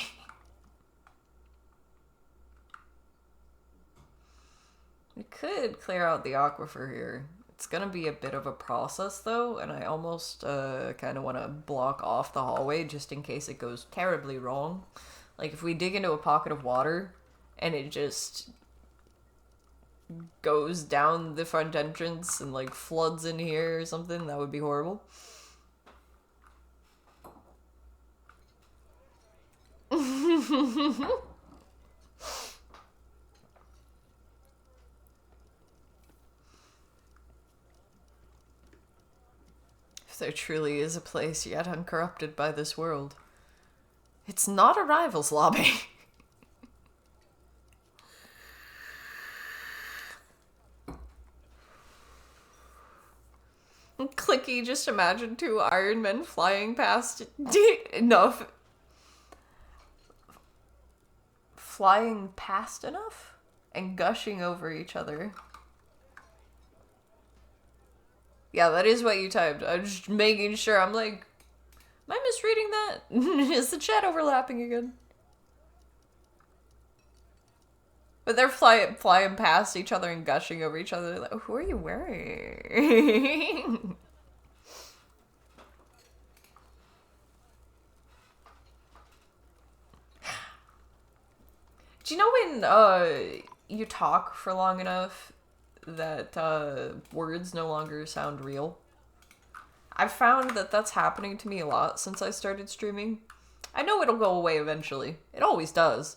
We could clear out the aquifer here. It's gonna be a bit of a process though, and I almost kind of want to block off the hallway just in case it goes terribly wrong. Like if we dig into a pocket of water and it just goes down the front entrance and like floods in here or something, that would be horrible. If there truly is a place yet uncorrupted by this world, it's not a rival's lobby. Clicky, just imagine two Iron Men flying past enough. Flying past enough? And gushing over each other. Yeah, that is what you typed. I'm just making sure. I'm like, am I misreading that? Is the chat overlapping again? But they're flying past each other and gushing over each other. Like, who are you wearing? Do you know when you talk for long enough that words no longer sound real? I've found that that's happening to me a lot since I started streaming. I know it'll go away eventually. It always does.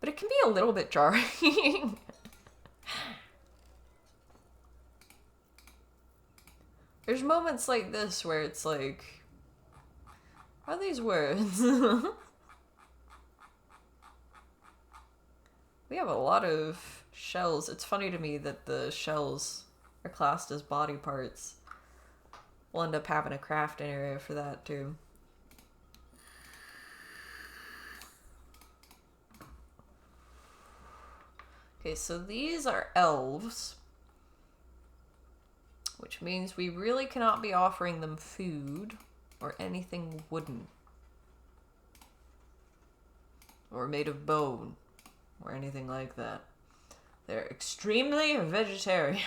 But it can be a little bit jarring. There's moments like this where it's like, what are these words? We have a lot of shells. It's funny to me that the shells are classed as body parts. We'll end up having a crafting area for that too. Okay, so these are elves, which means we really cannot be offering them food or anything wooden or made of bone or anything like that. They're extremely vegetarian.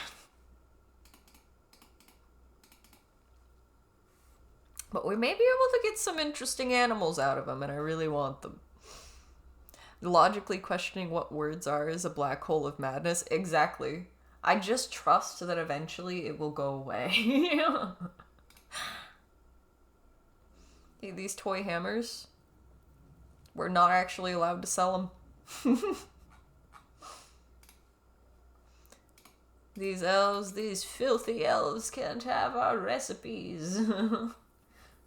But we may be able to get some interesting animals out of them, and I really want them. Logically questioning what words are is a black hole of madness. Exactly. I just trust that eventually it will go away. These toy hammers, we're not actually allowed to sell them. These elves, these filthy elves can't have our recipes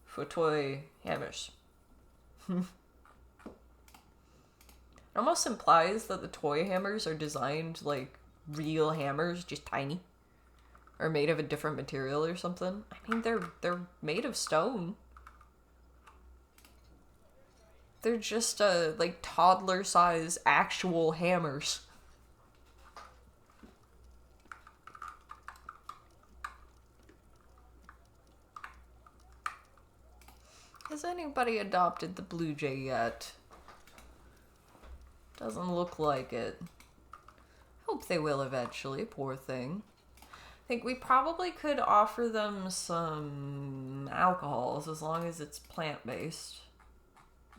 for toy hammers. It almost implies that the toy hammers are designed like real hammers, just tiny. Or made of a different material or something. I mean, they're made of stone. They're just like toddler size actual hammers. Has anybody adopted the Blue Jay yet? Doesn't look like it. Hope they will eventually, poor thing. I think we probably could offer them some alcohols as long as it's plant-based.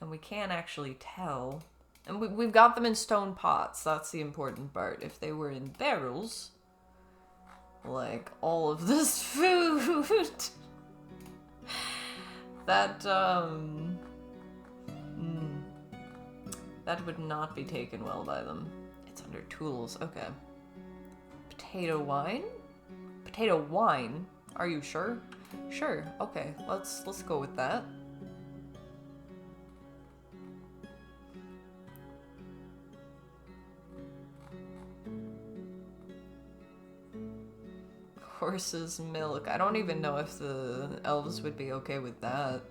And we can't actually tell. And we've got them in stone pots, that's the important part. If they were in barrels, like all of this food, that would not be taken well by them. It's under tools, okay. Potato wine? Potato wine? Are you sure? Sure, okay, let's go with that. Horse's milk. I don't even know if the elves would be okay with that.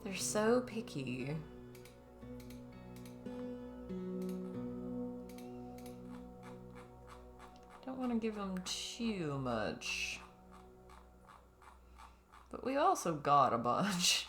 They're so picky. Don't want to give them too much. But we also got a bunch.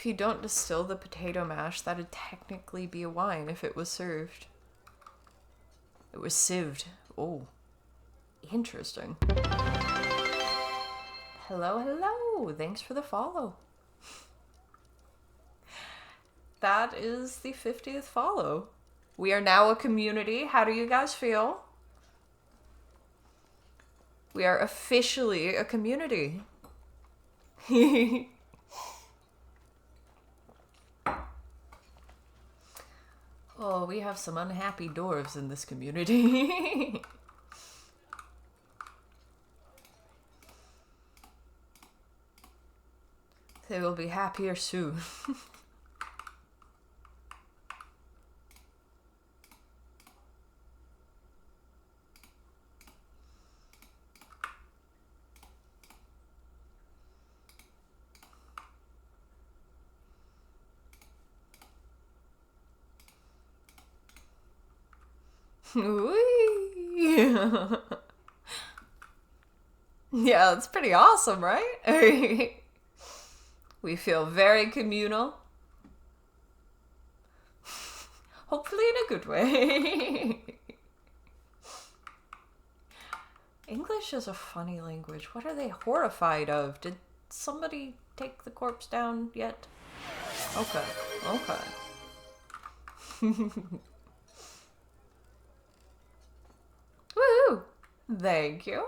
you don't distill the potato mash, that'd technically be a wine if it was served. It was sieved. Oh, interesting. Hello, hello. Thanks for the follow. That is the 50th follow. We are now a community. How do you guys feel? We are officially a community. Oh, we have some unhappy dwarves in this community. They will be happier soon. Yeah, it's pretty awesome, right? We feel very communal. Hopefully in a good way. English is a funny language. What are they horrified of? Did somebody take the corpse down yet? Okay, okay. Woo! Thank you.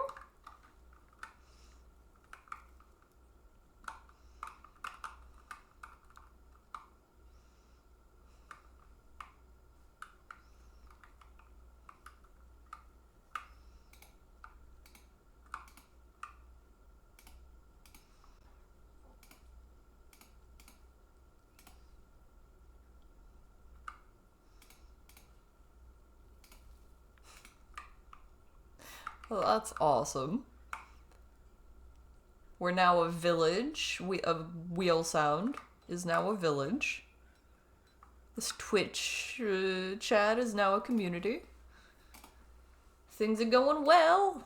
Well, that's awesome. We're now a village. Wheelsound is now a village. This Twitch chat is now a community. Things are going well.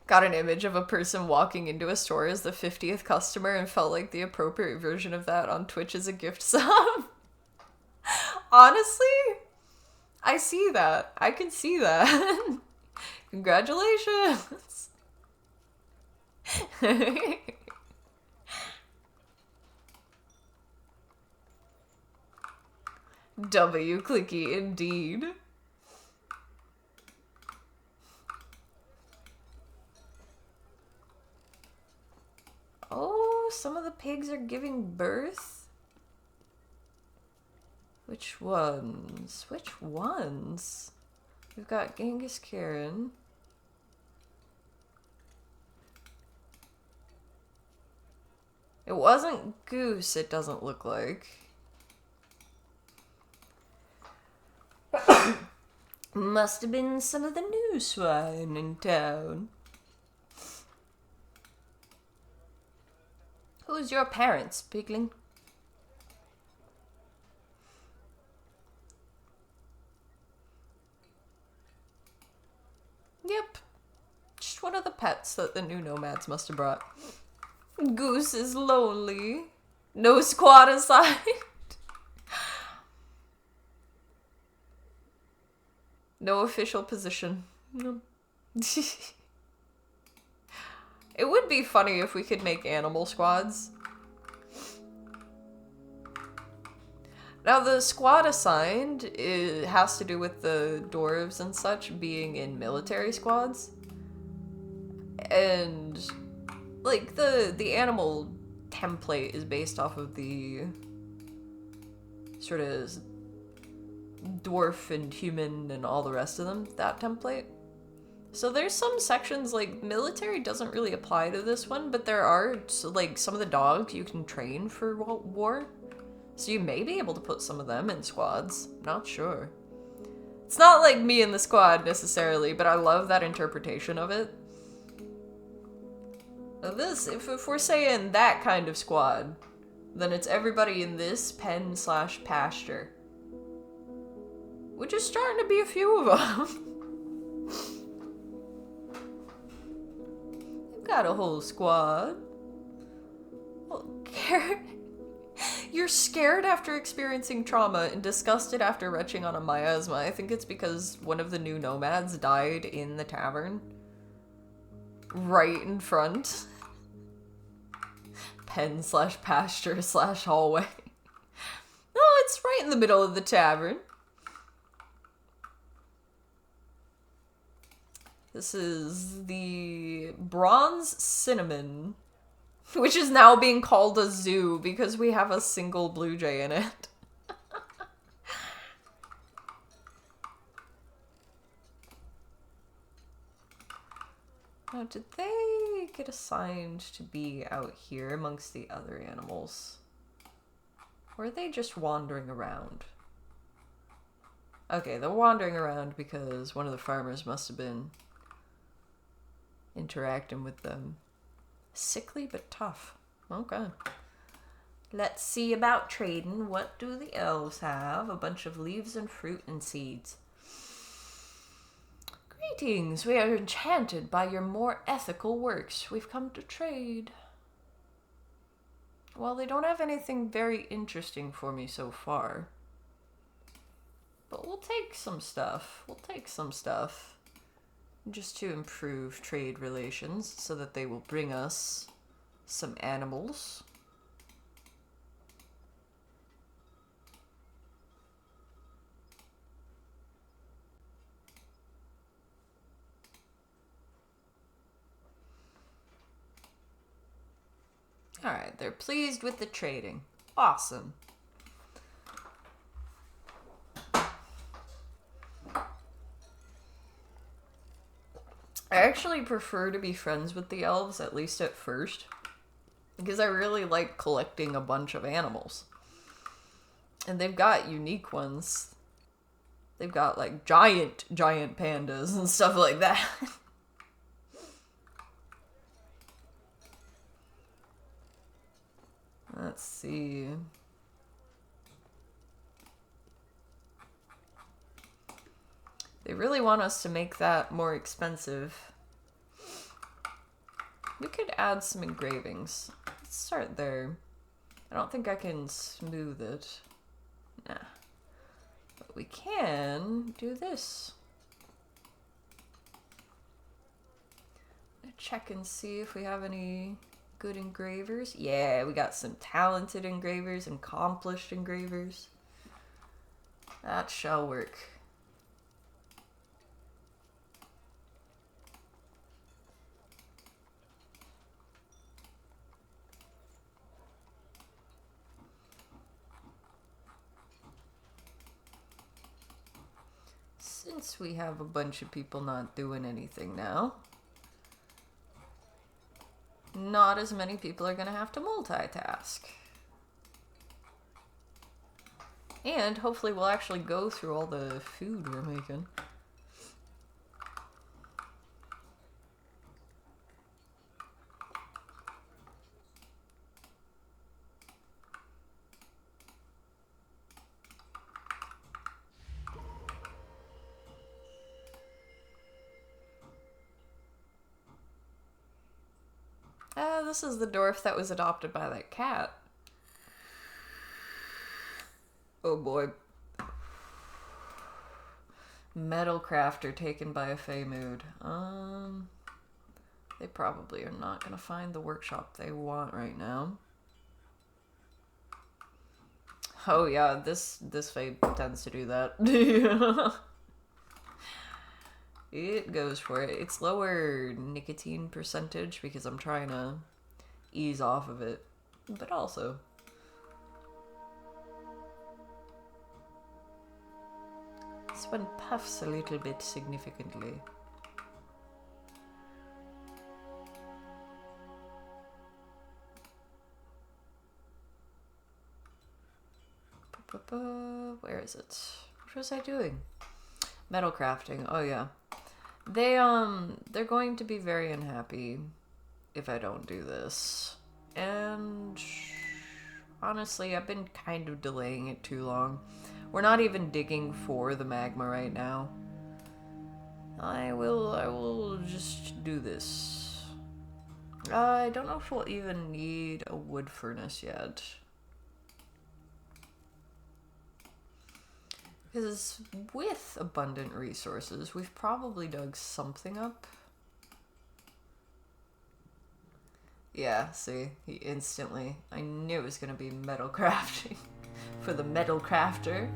Got an image of a person walking into a store as the 50th customer and felt like the appropriate version of that on Twitch is a gift sub. Honestly, I see that. I can see that. Congratulations. W clicky indeed. Oh, some of the pigs are giving birth? Which ones? Which ones? We've got Genghis Khan. It wasn't Goose, it doesn't look like. Must have been some of the new swine in town. Who's your parents, pigling? Yep. Just one of the pets that the new nomads must have brought. Goose is lonely. No squad assigned. No official position. No. It would be funny if we could make animal squads. Now, the squad assigned has to do with the dwarves and such being in military squads. And, like, the animal template is based off of the sort of dwarf and human and all the rest of them, that template. So there's some sections, like, military doesn't really apply to this one, but there are, like, some of the dogs you can train for war. So you may be able to put some of them in squads. Not sure. It's not like me in the squad necessarily, but I love that interpretation of it. Now this, if we're saying that kind of squad, then it's everybody in this pen/pasture. Which is starting to be a few of them. We've got a whole squad. Well, you're scared after experiencing trauma and disgusted after retching on a miasma. I think it's because one of the new nomads died in the tavern. Right in front. Pen / pasture / hallway. No, it's right in the middle of the tavern. This is the Bronze Cinnamon, which is now being called a zoo because we have a single blue jay in it. Now, did they get assigned to be out here amongst the other animals? Or are they just wandering around? Okay, they're wandering around because one of the farmers must have been interacting with them. Sickly but tough. Okay. Let's see about trading. What do the elves have? A bunch of leaves and fruit and seeds. Greetings. We are enchanted by your more ethical works. We've come to trade. Well, they don't have anything very interesting for me so far. But we'll take some stuff. We'll take some stuff. Just to improve trade relations so that they will bring us some animals. Alright, they're pleased with the trading. Awesome. I actually prefer to be friends with the elves, at least at first, because I really like collecting a bunch of animals. And they've got unique ones. They've got like giant pandas and stuff like that. Let's see. They really want us to make that more expensive. We could add some engravings. Let's start there. I don't think I can smooth it. Nah. But we can do this. Check and see if we have any good engravers. Yeah, we got some talented engravers, accomplished engravers. That shall work. Since we have a bunch of people not doing anything now, not as many people are going to have to multitask. And hopefully we'll actually go through all the food we're making. This is the dwarf that was adopted by that cat. Oh boy. Metal crafter taken by a Fey mood. They probably are not going to find the workshop they want right now. Oh yeah, this Fey tends to do that. It goes for it. It's lower nicotine percentage because I'm trying to ease off of it. But also, this one puffs a little bit significantly. Where is it? What was I doing? Metal crafting. Oh yeah. They're going to be very unhappy if I don't do this. And honestly, I've been kind of delaying it too long. We're not even digging for the magma right now. I will just do this. I don't know if we'll even need a wood furnace yet. Because with abundant resources, we've probably dug something up. Yeah, see, he instantly... I knew it was going to be metal crafting for the metal crafter.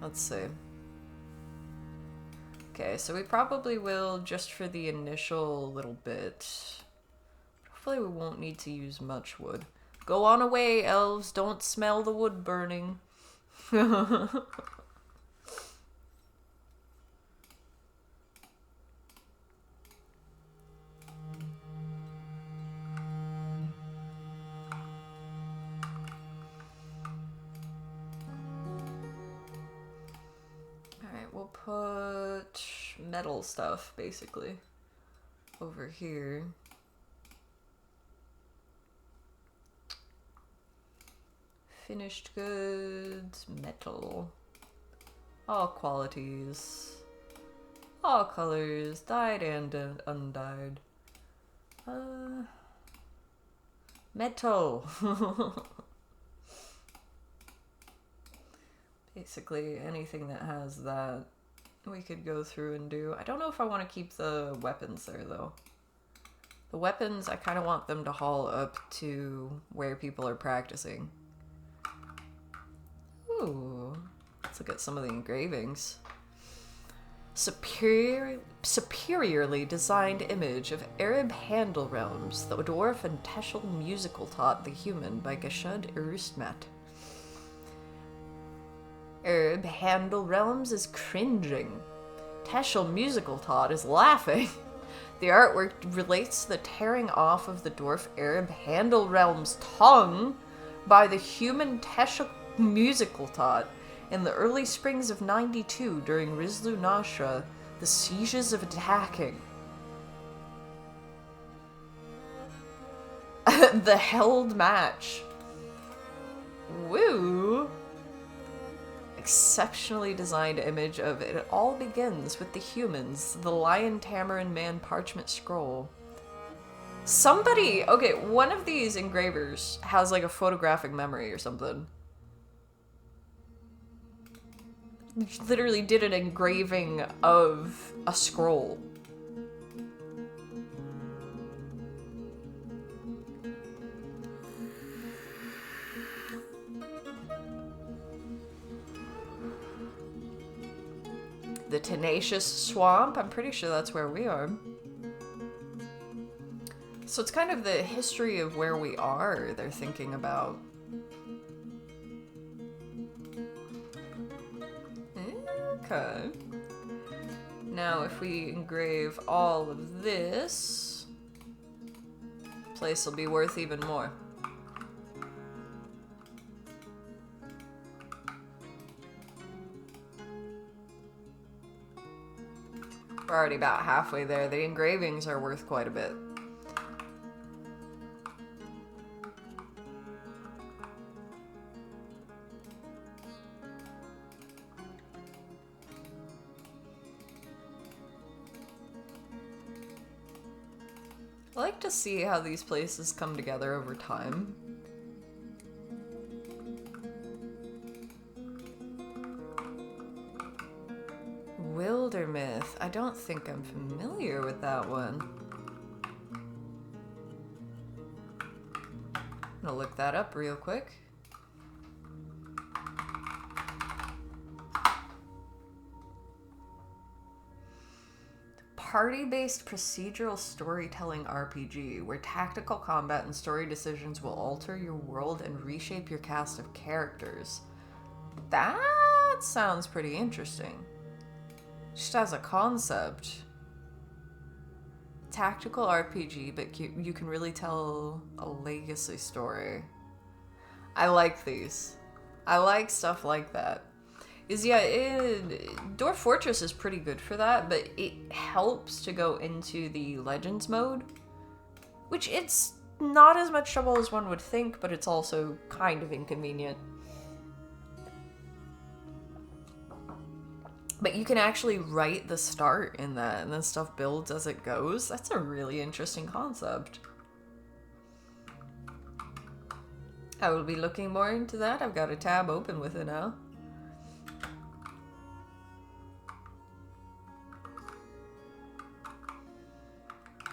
Let's see. Okay, so we probably will just for the initial little bit. Hopefully we won't need to use much wood. Go on away, elves. Don't smell the wood burning. Alright, we'll put metal stuff, basically, over here. Finished goods, metal, all qualities, all colors, dyed and undyed. Metal. Basically anything that has that we could go through and do. I don't know if I want to keep the weapons there though. The weapons, I kind of want them to haul up to where people are practicing. Ooh, let's look at some of the engravings. Superiorly designed image of Arab Handel realms, the dwarf and Teschel musical taught the human by Geshud Erustmat. Arab Handel realms is cringing. Teschel musical taught is laughing. The artwork relates to the tearing off of the dwarf Arab Handel realm's tongue by the human Teschel musical taught in the early springs of 92 during Rizlu Nashra, the sieges of attacking. The held match. Woo! Exceptionally designed image of it all begins with the humans, the lion tamarin man parchment scroll. Somebody, okay, one of these engravers has like a photographic memory or something. Literally did an engraving of a scroll. The Tenacious Swamp, I'm pretty sure that's where we are. So it's kind of the history of where we are they're thinking about. Okay. Now if we engrave all of this, place will be worth even more. We're already about halfway there. The engravings are worth quite a bit. I like to see how these places come together over time. Wildermyth. I don't think I'm familiar with that one. I'm gonna look that up real quick. Party-based procedural storytelling RPG, where tactical combat and story decisions will alter your world and reshape your cast of characters. That sounds pretty interesting. Just as a concept. Tactical RPG, but you can really tell a legacy story. I like these. I like stuff like that. Dwarf Fortress is pretty good for that, but it helps to go into the Legends mode, which it's not as much trouble as one would think, but it's also kind of inconvenient. But you can actually write the start in that, and then stuff builds as it goes. That's a really interesting concept. I will be looking more into that. I've got a tab open with it now.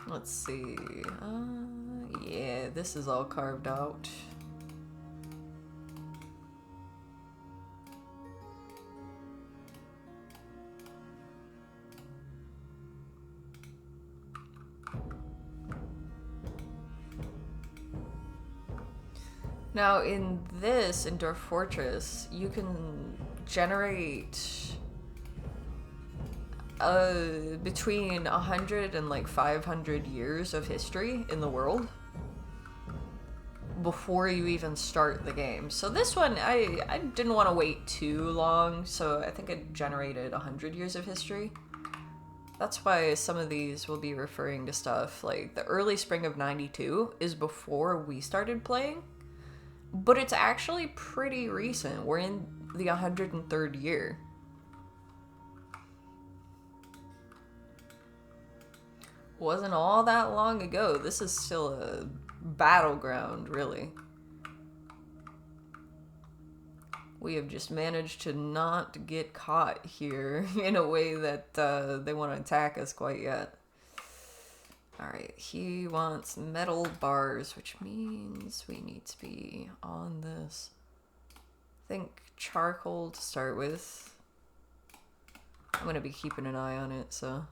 Let's see. Yeah, this is all carved out. Now, in this indoor fortress, you can generate between 100 and like 500 years of history in the world before you even start the game. So this one, I didn't want to wait too long, so I think it generated 100 years of history. That's why some of these will be referring to stuff like the early spring of 92 is before we started playing. But it's actually pretty recent. We're in the 103rd year. Wasn't all that long ago. This is still a battleground, really. We have just managed to not get caught here in a way that they want to attack us quite yet. Alright, he wants metal bars, which means we need to be on this. I think charcoal to start with. I'm going to be keeping an eye on it, so.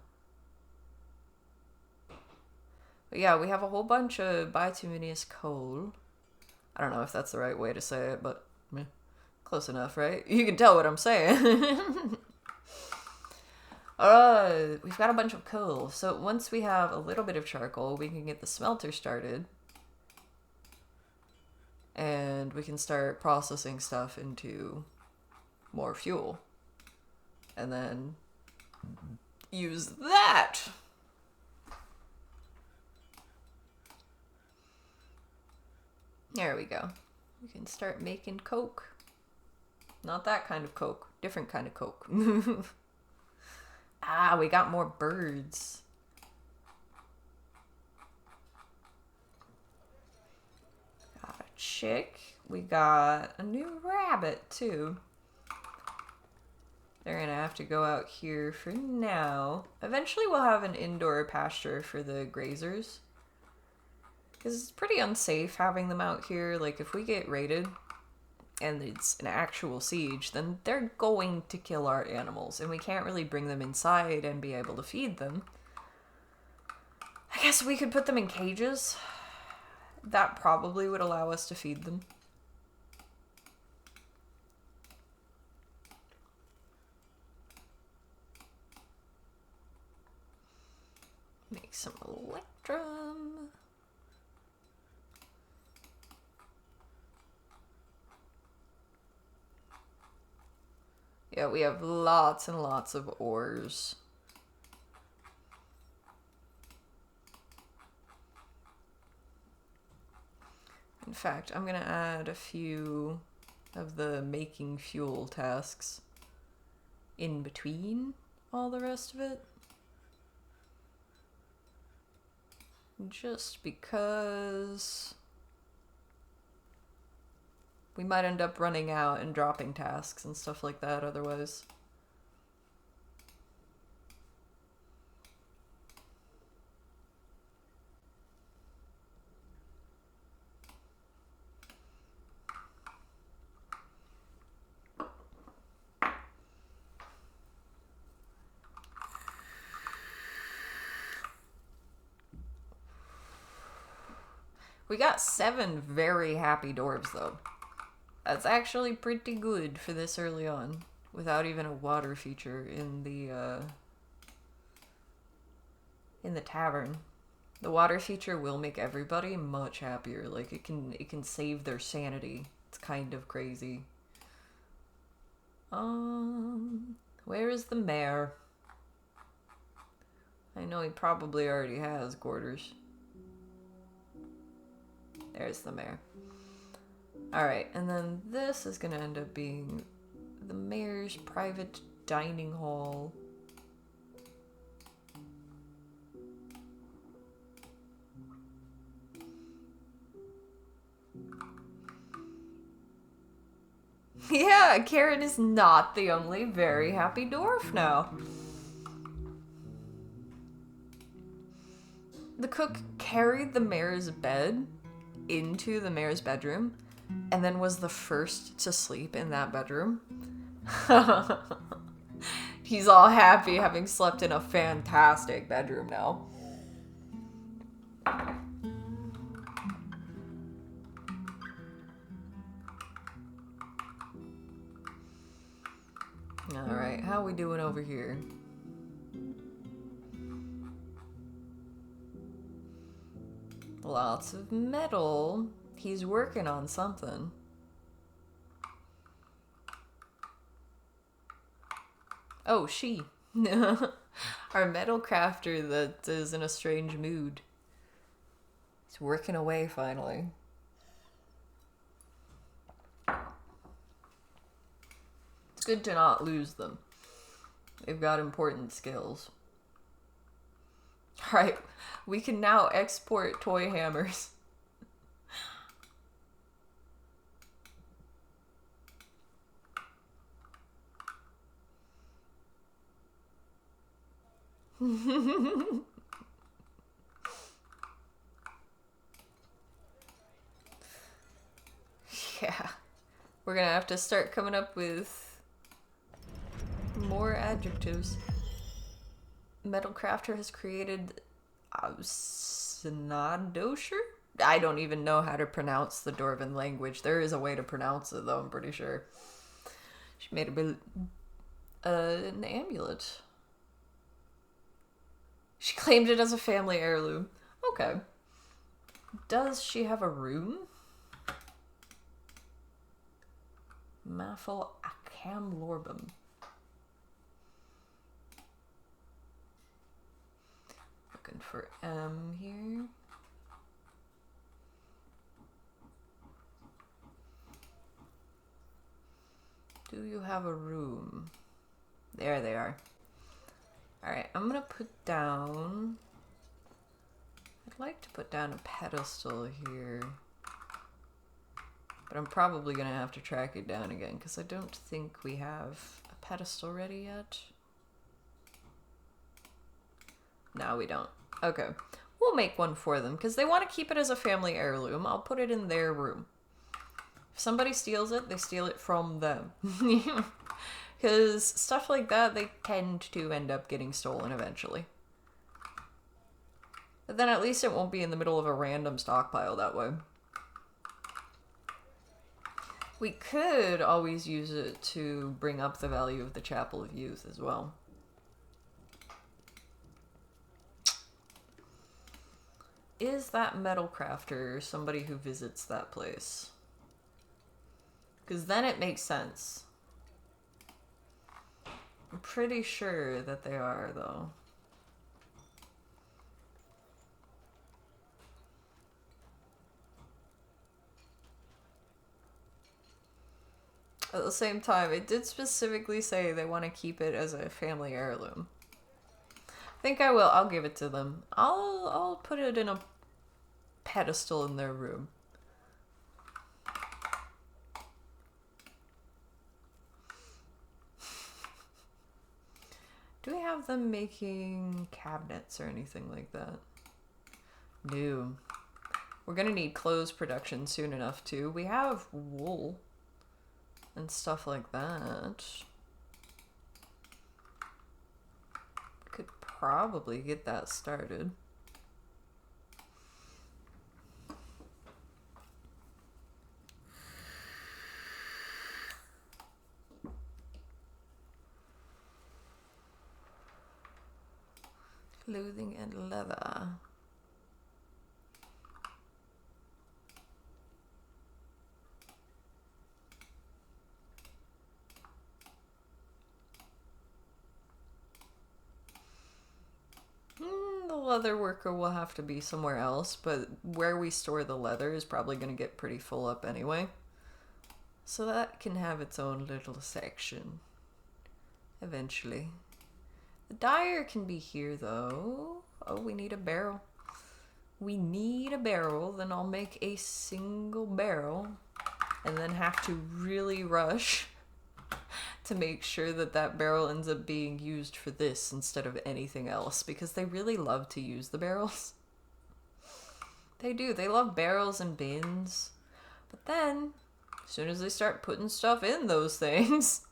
But yeah, we have a whole bunch of bituminous coal. I don't know if that's the right way to say it, but meh, close enough, right? You can tell what I'm saying. We've got a bunch of coal. So once we have a little bit of charcoal, we can get the smelter started. And we can start processing stuff into more fuel. And then use that. There we go. We can start making coke. Not that kind of coke. Different kind of coke. Ah, we got more birds. Got a chick. We got a new rabbit, too. They're gonna have to go out here for now. Eventually we'll have an indoor pasture for the grazers. Because it's pretty unsafe having them out here. Like, if we get raided and it's an actual siege, then they're going to kill our animals, and we can't really bring them inside and be able to feed them. I guess we could put them in cages. That probably would allow us to feed them. Make some electrum. Yeah, we have lots and lots of ores. In fact, I'm gonna add a few of the making fuel tasks in between all the rest of it. Just because we might end up running out and dropping tasks and stuff like that otherwise. We got 7 very happy dwarves, though. That's actually pretty good for this early on, without even a water feature in the tavern. The water feature will make everybody much happier. Like, it can save their sanity. It's kind of crazy. Where is the mayor? I know he probably already has quarters. There's the mayor. Alright, and then this is gonna end up being the mayor's private dining hall. Yeah, Karen is not the only very happy dwarf now. The cook carried the mayor's bed into the mayor's bedroom and then was the first to sleep in that bedroom. He's all happy having slept in a fantastic bedroom now. Alright, how we doing over here? Lots of metal. He's working on something. Oh, she. Our metal crafter that is in a strange mood. He's working away finally. It's good to not lose them. They've got important skills. Alright, we can now export toy hammers. Yeah. We're gonna have to start coming up with more adjectives. Metal crafter has created Snadosher? I don't even know how to pronounce the Dwarven language. There is a way to pronounce it though, I'm pretty sure. She made an amulet. She claimed it as a family heirloom. Okay. Does she have a room? Maffel Akam Lorbum. Looking for M here. Do you have a room? There they are. Alright, I'm gonna put down... I'd like to put down a pedestal here. But I'm probably gonna have to track it down again, because I don't think we have a pedestal ready yet. No, we don't. Okay. We'll make one for them, because they want to keep it as a family heirloom. I'll put it in their room. If somebody steals it, they steal it from them. Because stuff like that, they tend to end up getting stolen eventually. But then at least it won't be in the middle of a random stockpile that way. We could always use it to bring up the value of the Chapel of Youth as well. Is that metal crafter somebody who visits that place? Because then it makes sense. I'm pretty sure that they are, though. At the same time, it did specifically say they want to keep it as a family heirloom. I think I will. I'll give it to them. I'll put it in a pedestal in their room. Do we have them making cabinets or anything like that? No. We're gonna need clothes production soon enough too. We have wool and stuff like that. Could probably get that started. Clothing and leather. The leather worker will have to be somewhere else, but where we store the leather is probably going to get pretty full up anyway. So that can have its own little section. Eventually. The dyer can be here, though. Oh, we need a barrel. We need a barrel, then I'll make a single barrel, and then have to really rush to make sure that that barrel ends up being used for this instead of anything else, because they really love to use the barrels. They do. They love barrels and bins. But then, as soon as they start putting stuff in those things,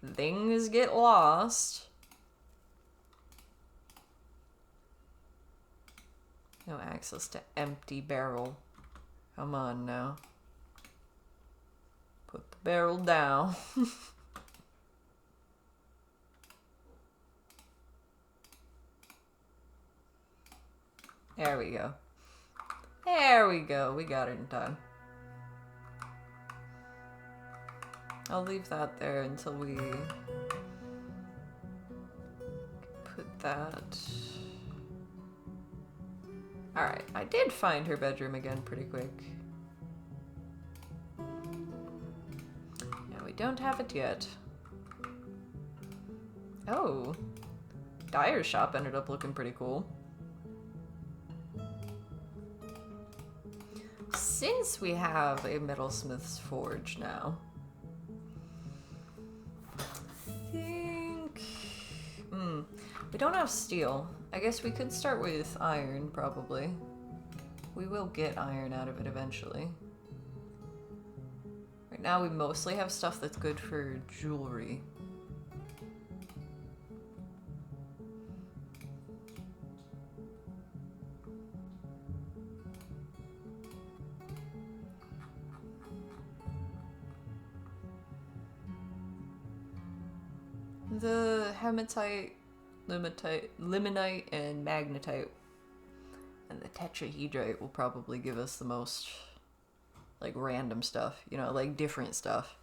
things get lost. No access to empty barrel. Come on now. Put the barrel down. There we go. There we go. We got it in time. I'll leave that there until we put that. Alright, I did find her bedroom again pretty quick. Yeah, we don't have it yet. Oh. Dyer's shop ended up looking pretty cool. Since we have a metalsmith's forge now, I think... we don't have steel. I guess we could start with iron, probably. We will get iron out of it eventually. Right now we mostly have stuff that's good for jewelry. The hematite, limonite, and magnetite, and the tetrahedrite will probably give us the most, like, random stuff, you know, like, different stuff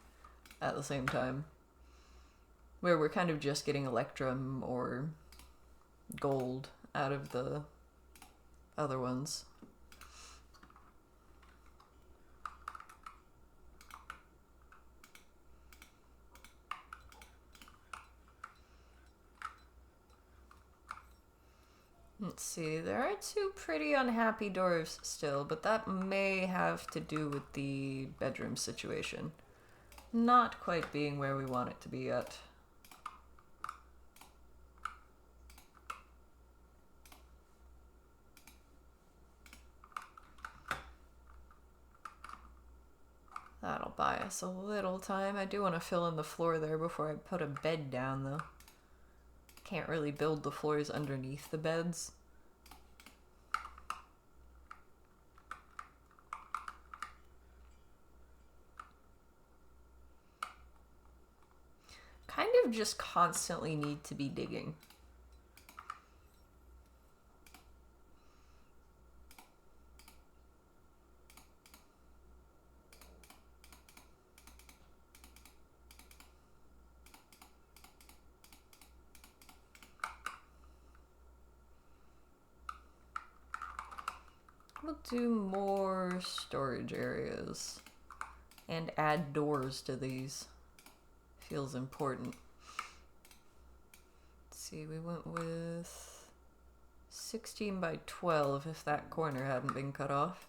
at the same time. Where we're kind of just getting electrum or gold out of the other ones. Let's see, there are two pretty unhappy dwarves still, but that may have to do with the bedroom situation. Not quite being where we want it to be yet. That'll buy us a little time. I do want to fill in the floor there before I put a bed down, though. Can't really build the floors underneath the beds. Kind of just constantly need to be digging. We'll do more storage areas and add doors to these. Feels important. Let's see, we went with 16 by 12 if that corner hadn't been cut off.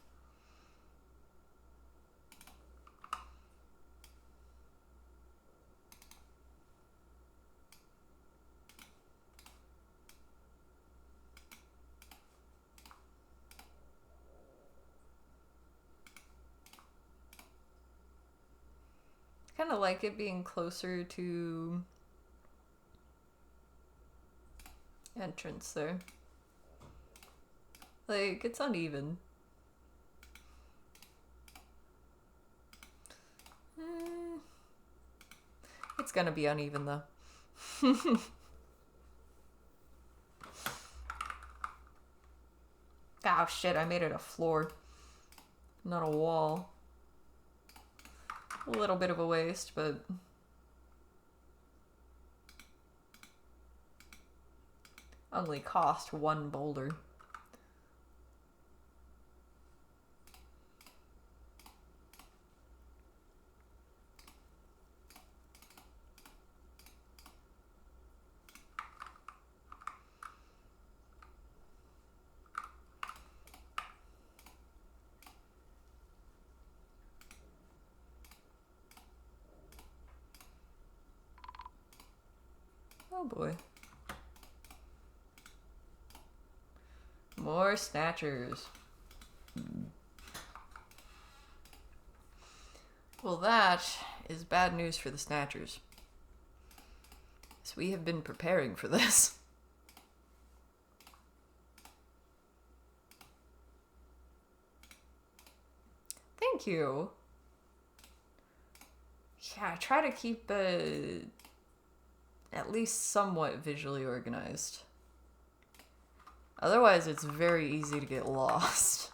Kind of like it being closer to entrance there. Like, it's uneven. It's gonna be uneven though. Oh shit, I made it a floor, not a wall. A little bit of a waste, but only cost one boulder. Oh boy. More snatchers. Well, that is bad news for the snatchers. So we have been preparing for this. Thank you. Yeah, I try to keep at least somewhat visually organized. Otherwise, it's very easy to get lost.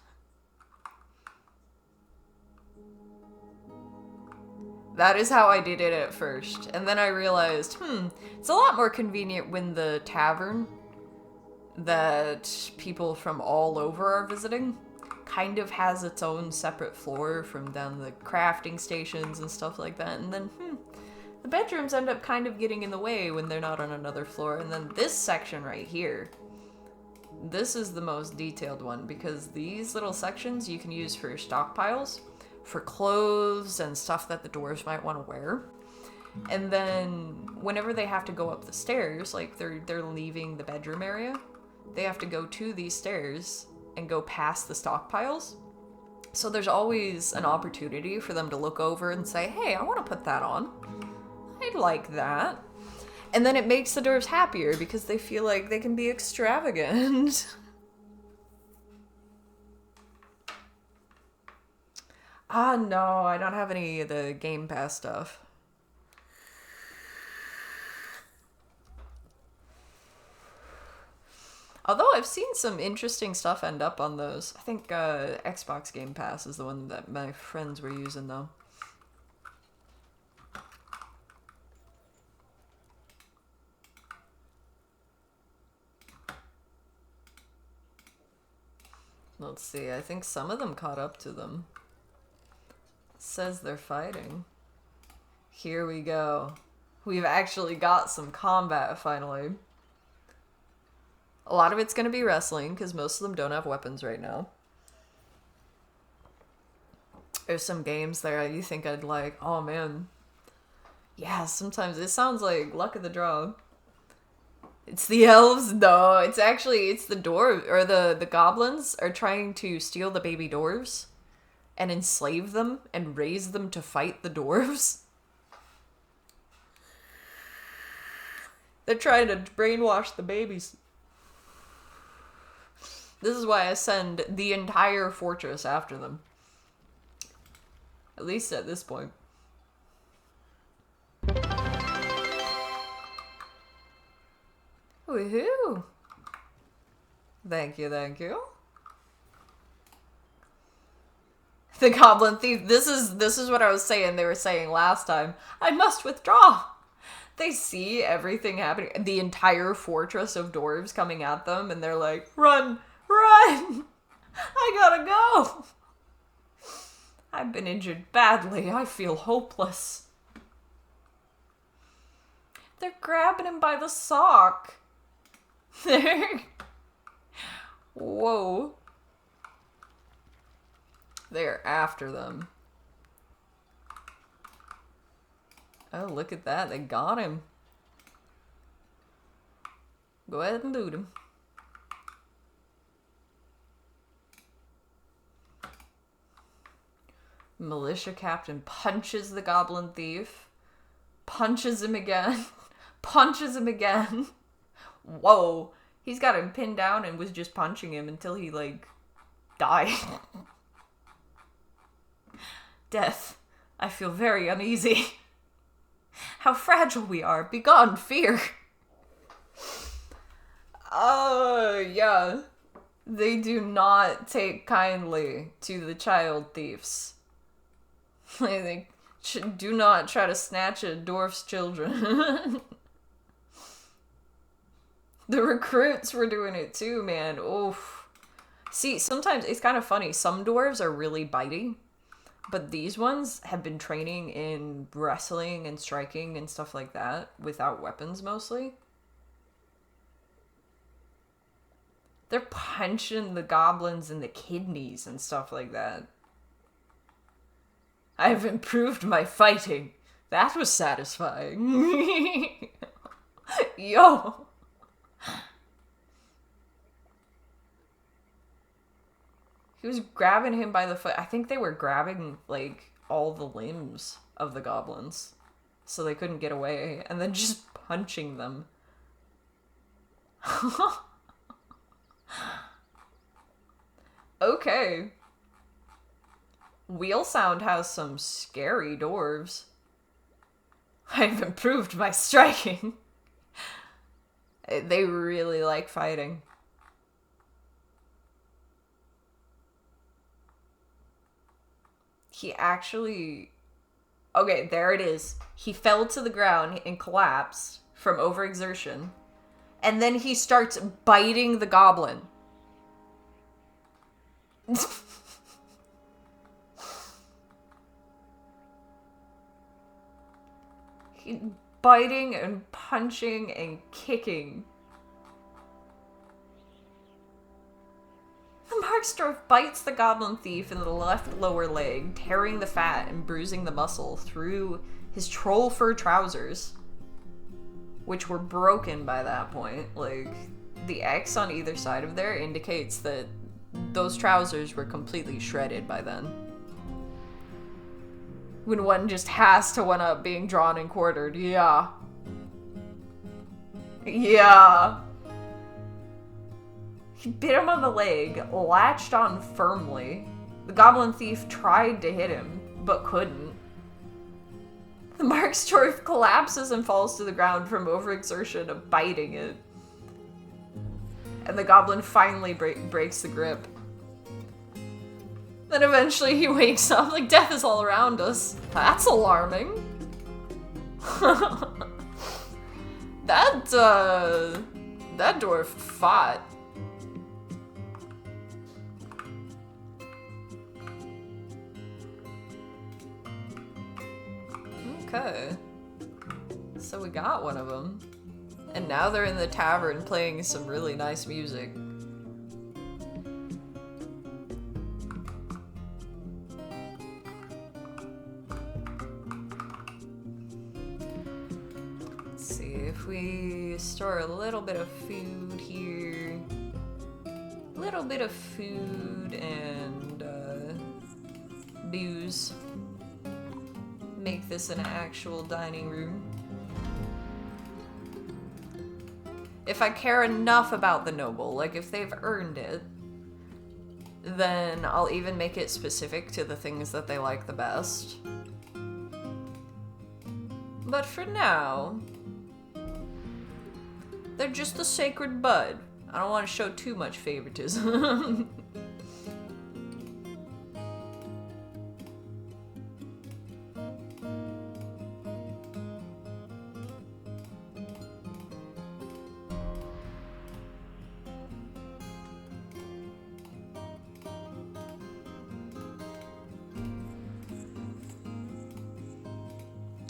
That is how I did it at first. And then I realized, it's a lot more convenient when the tavern that people from all over are visiting kind of has its own separate floor from down the crafting stations and stuff like that. And then, the bedrooms end up kind of getting in the way when they're not on another floor. And then this section right here, this is the most detailed one because these little sections you can use for stockpiles, for clothes and stuff that the dwarves might want to wear. And then whenever they have to go up the stairs, like they're leaving the bedroom area, they have to go to these stairs and go past the stockpiles. So there's always an opportunity for them to look over and say, hey, I want to put that on. I'd like that. And then it makes the dwarves happier because they feel like they can be extravagant. Ah, no, I don't have any of the Game Pass stuff. Although I've seen some interesting stuff end up on those. I think Xbox Game Pass is the one that my friends were using, though. Let's see, I think some of them caught up to them. It says they're fighting. Here we go. We've actually got some combat, finally. A lot of it's going to be wrestling, because most of them don't have weapons right now. There's some games there you think I'd like, oh man. Yeah, sometimes it sounds like luck of the draw. It's the elves? No, it's the dwarves, or the goblins are trying to steal the baby dwarves and enslave them and raise them to fight the dwarves. They're trying to brainwash the babies. This is why I send the entire fortress after them. At least at this point. Woohoo! Thank you, thank you. The goblin thief. This is what I was saying. They were saying last time. I must withdraw. They see everything happening. The entire fortress of dwarves coming at them, and they're like, run! Run! I gotta go! I've been injured badly. I feel hopeless. They're grabbing him by the sock. Whoa. They're after them. Oh, look at that. They got him. Go ahead and loot him. Militia captain punches the goblin thief. Punches him again. Punches him again. Whoa. He's got him pinned down and was just punching him until he, like, died. Death. I feel very uneasy. How fragile we are. Begone, fear. Yeah. They do not take kindly to the child thieves. They do not try to snatch a dwarf's children. The recruits were doing it too, man. Oof. See, sometimes it's kind of funny. Some dwarves are really bitey, but these ones have been training in wrestling and striking and stuff like that without weapons mostly. They're punching the goblins in the kidneys and stuff like that. I've improved my fighting. That was satisfying. Yo! He was grabbing him by the foot. I think they were grabbing, like, all the limbs of the goblins so they couldn't get away, and then just punching them. Okay. Wheelsound has some scary dwarves. I've improved my striking. They really like fighting. He actually... Okay, there it is. He fell to the ground and collapsed from overexertion. And then he starts biting the goblin. He biting and punching and kicking. The Marksdorf bites the goblin thief in the left lower leg, tearing the fat and bruising the muscle through his troll fur trousers, which were broken by that point. Like, the X on either side of there indicates that those trousers were completely shredded by then. When one just has to one up being drawn and quartered, yeah. Yeah. He bit him on the leg, latched on firmly. The goblin thief tried to hit him, but couldn't. The Marksdorf collapses and falls to the ground from overexertion of biting it. And the goblin finally breaks the grip. Then eventually he wakes up, like, death is all around us. That's alarming. That dwarf fought. Okay. So we got one of them. And now they're in the tavern playing some really nice music. Let's see, if we store a little bit of food here. A little bit of food and booze. Make this an actual dining room. If I care enough about the noble, like if they've earned it, then I'll even make it specific to the things that they like the best. But for now, they're just a sacred bud. I don't want to show too much favoritism.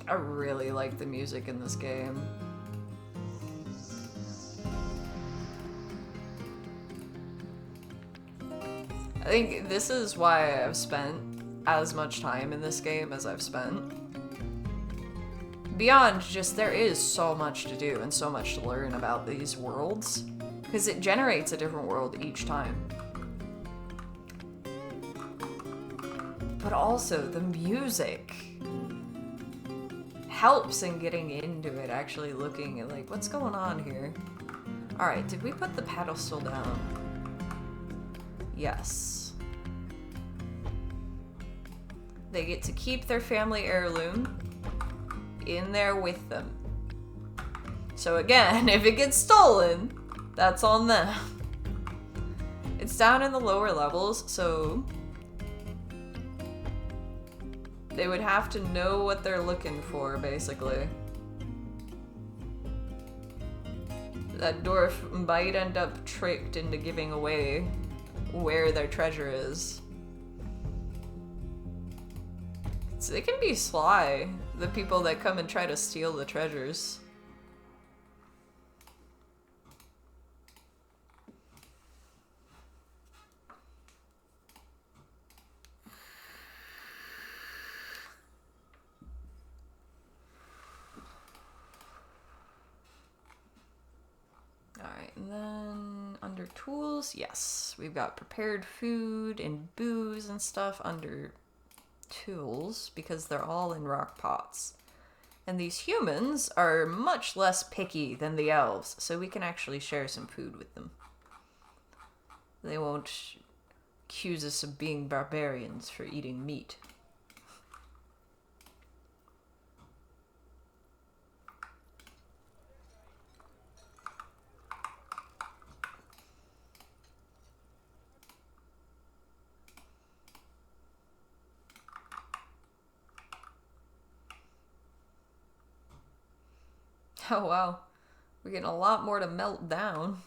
I really like the music in this game. I think this is why I've spent as much time in this game as I've spent. Beyond just, there is so much to do and so much to learn about these worlds, because it generates a different world each time. But also, the music helps in getting into it, actually looking at, like, what's going on here? Alright, did we put the pedestal down? Yes. They get to keep their family heirloom in there with them. So again, if it gets stolen, that's on them. It's down in the lower levels, so they would have to know what they're looking for, basically. That dwarf might end up tricked into giving away where their treasure is. So they can be sly, the people that come and try to steal the treasures. Alright, and then under tools, yes, we've got prepared food and booze and stuff under tools because they're all in rock pots. And these humans are much less picky than the elves, so we can actually share some food with them. They won't accuse us of being barbarians for eating meat. Oh wow, we're getting a lot more to melt down.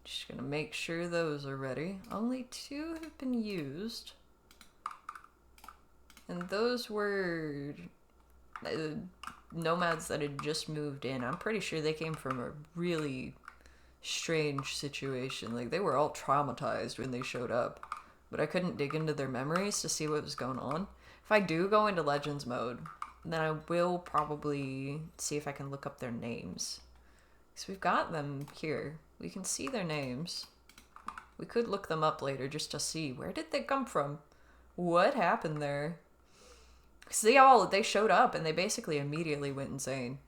Just gonna make sure those are ready. Only 2 have been used. And those were nomads that had just moved in. I'm pretty sure they came from a really strange situation. Like, they were all traumatized when they showed up. But I couldn't dig into their memories to see what was going on. If I do go into Legends mode, then I will probably see if I can look up their names. Because we've got them here. We can see their names. We could look them up later just to see. Where did they come from? What happened there? Because they showed up and they basically immediately went insane.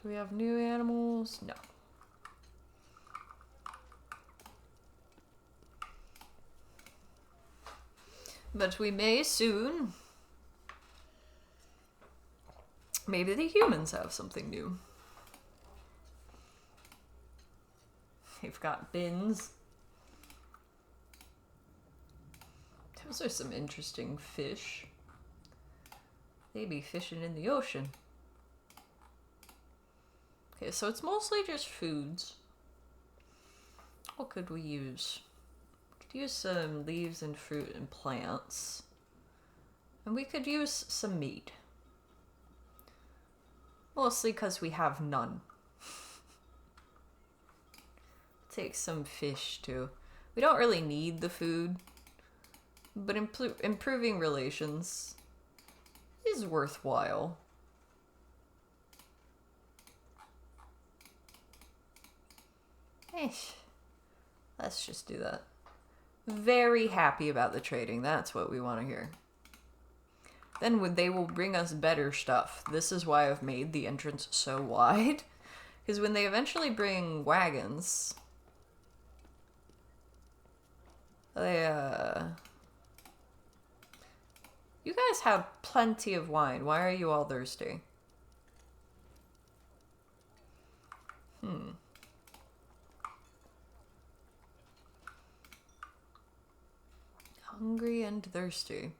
Do we have new animals? No. But we may soon. Maybe the humans have something new. They've got bins. Those are some interesting fish. They be fishing in the ocean. Okay, so it's mostly just foods. What could we use? We could use some leaves and fruit and plants. And we could use some meat. Mostly because we have none. Take some fish too. We don't really need the food. But improving relations is worthwhile. Let's just do that. Very happy about the trading. That's what we want to hear. Then they will bring us better stuff. This is why I've made the entrance so wide. Because when they eventually bring wagons, you guys have plenty of wine. Why are you all thirsty? Hungry and thirsty.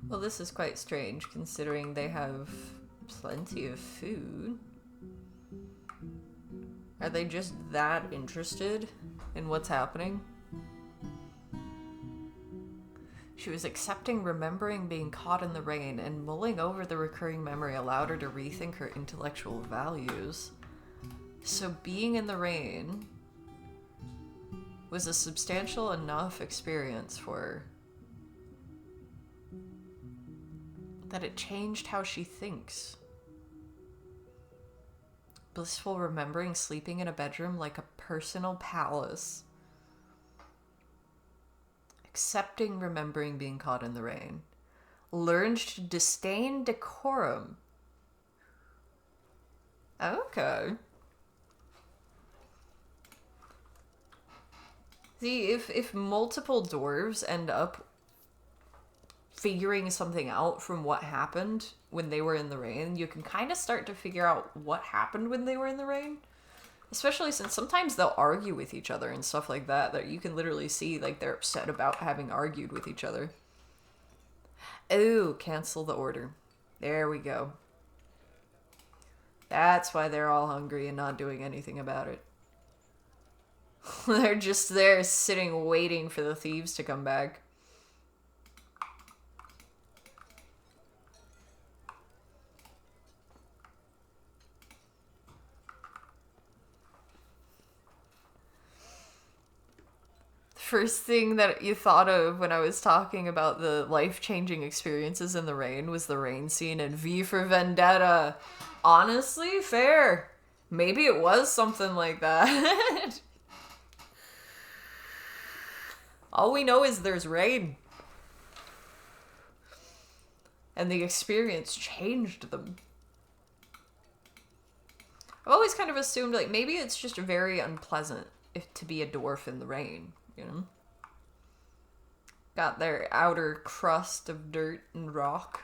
Well, this is quite strange, considering they have plenty of food. Are they just that interested in what's happening? She was accepting remembering being caught in the rain, and mulling over the recurring memory allowed her to rethink her intellectual values. So being in the rain was a substantial enough experience for her that it changed how she thinks. Blissful remembering sleeping in a bedroom like a personal palace. Accepting remembering being caught in the rain. Learned to disdain decorum. Okay. See, if multiple dwarves end up figuring something out from what happened when they were in the rain, you can kind of start to figure out what happened when they were in the rain. Especially since sometimes they'll argue with each other and stuff like that, that you can literally see, like, they're upset about having argued with each other. Oh, cancel the order. There we go. That's why they're all hungry and not doing anything about it. They're just there sitting waiting for the thieves to come back. First thing that you thought of when I was talking about the life-changing experiences in the rain was the rain scene in V for Vendetta. Honestly, fair. Maybe it was something like that. All we know is there's rain. And the experience changed them. I've always kind of assumed, like, maybe it's just very unpleasant to be a dwarf in the rain, you know? Got their outer crust of dirt and rock.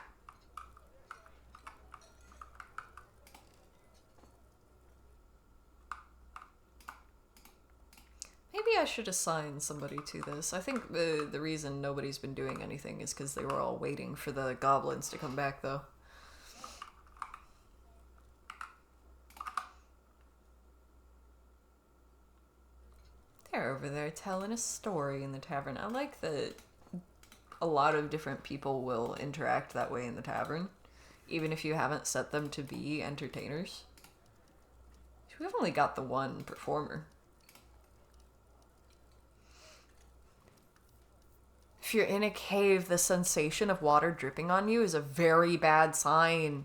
Maybe I should assign somebody to this. I think the reason nobody's been doing anything is because they were all waiting for the goblins to come back, though. They're over there telling a story in the tavern. I like that a lot of different people will interact that way in the tavern, even if you haven't set them to be entertainers. We've only got the one performer. If you're in a cave, the sensation of water dripping on you is a very bad sign.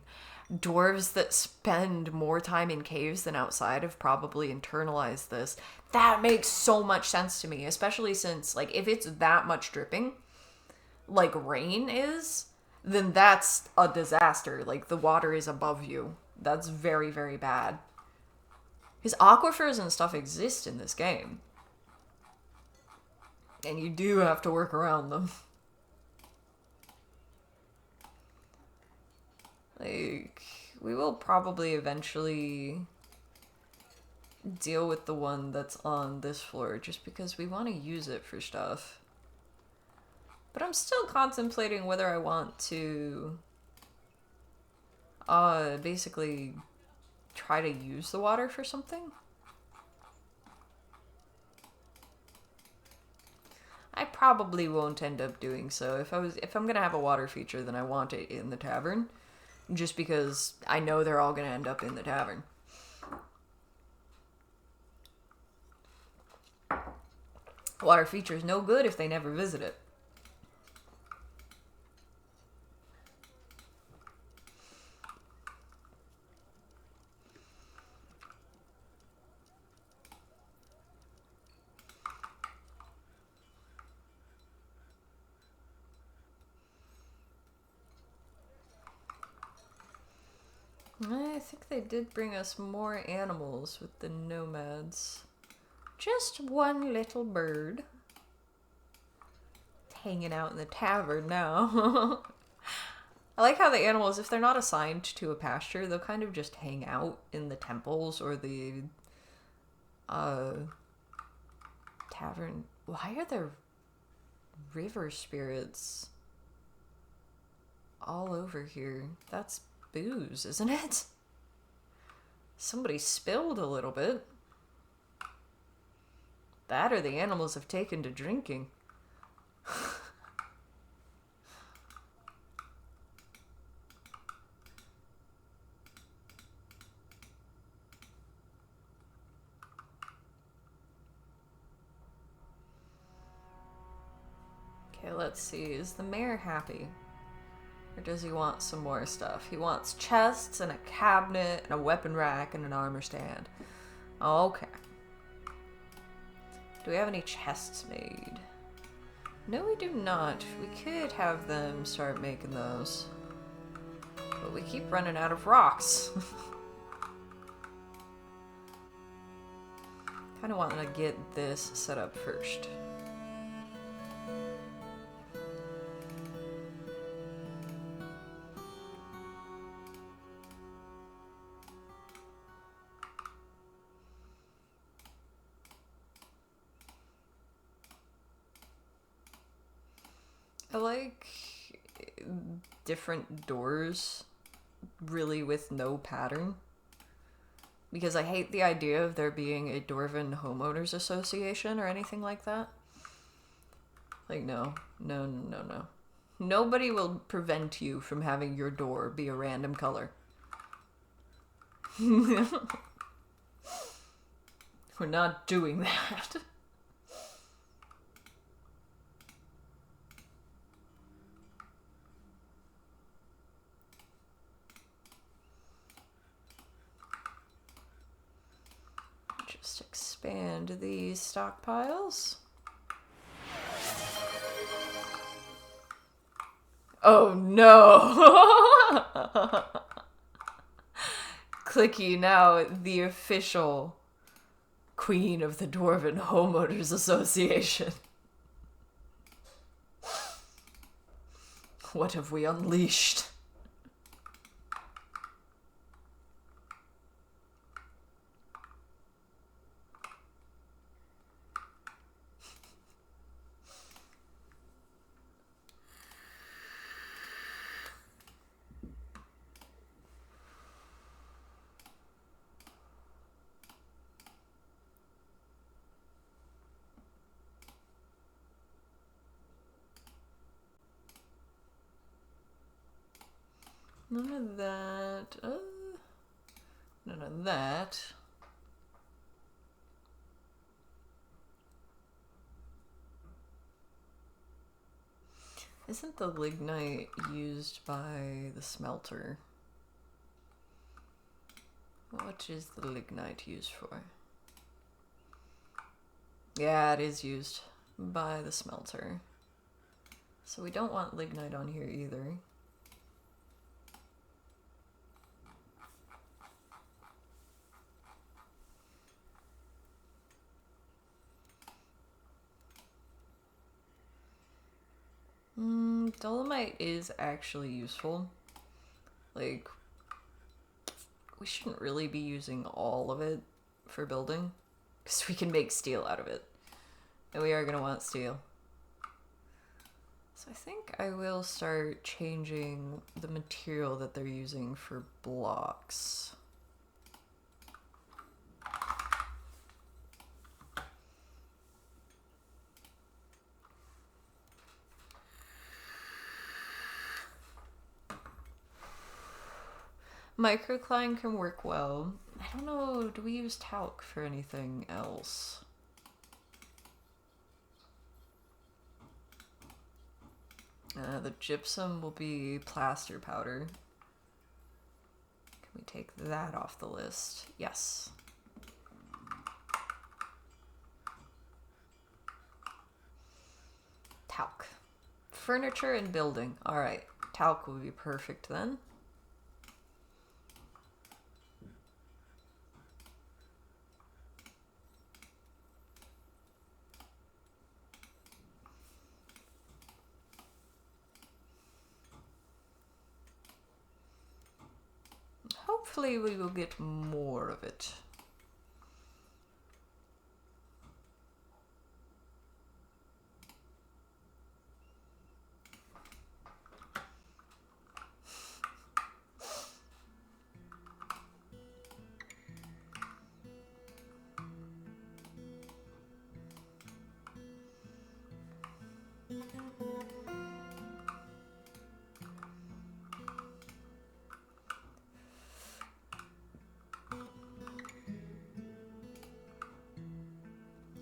Dwarves that spend more time in caves than outside have probably internalized this. That makes so much sense to me, especially since, like, if it's that much dripping, like rain is, then that's a disaster. Like, the water is above you. That's very, very bad. Because aquifers and stuff exist in this game. And you do have to work around them. Like, we will probably eventually deal with the one that's on this floor just because we want to use it for stuff. But I'm still contemplating whether I want to basically try to use the water for something. I probably won't end up doing so. If I'm gonna have a water feature, then I want it in the tavern, just because I know they're all gonna end up in the tavern. Water feature is no good if they never visit it. I think they did bring us more animals with the nomads. Just one little bird. Hanging out in the tavern now. I like how the animals, if they're not assigned to a pasture, they'll kind of just hang out in the temples or the tavern. Why are there river spirits all over here? That's booze, isn't it? Somebody spilled a little bit. That or the animals have taken to drinking. Okay, let's see. Is the mayor happy? Or does he want some more stuff? He wants chests and a cabinet and a weapon rack and an armor stand. Okay. Do we have any chests made? No, we do not. We could have them start making those. But we keep running out of rocks. Kind of want to get this set up first. I like different doors really with no pattern. Because I hate the idea of there being a Dwarven homeowners association or anything like that. Like, no. No, no, no. Nobody will prevent you from having your door be a random color. We're not doing that. Just expand these stockpiles. Oh no! Clicky, now the official queen of the Dwarven Homeowners Association. What have we unleashed? None of that. None of that. Isn't the lignite used by the smelter? What is the lignite used for? Yeah, it is used by the smelter. So we don't want lignite on here either. Dolomite is actually useful. Like, we shouldn't really be using all of it for building, because we can make steel out of it. And we are going to want steel. So I think I will start changing the material that they're using for blocks. Microcline can work well. I don't know, do we use talc for anything else? The gypsum will be plaster powder. Can we take that off the list? Yes. Talc. Furniture and building. Alright, talc will be perfect then. Hopefully we will get more of it.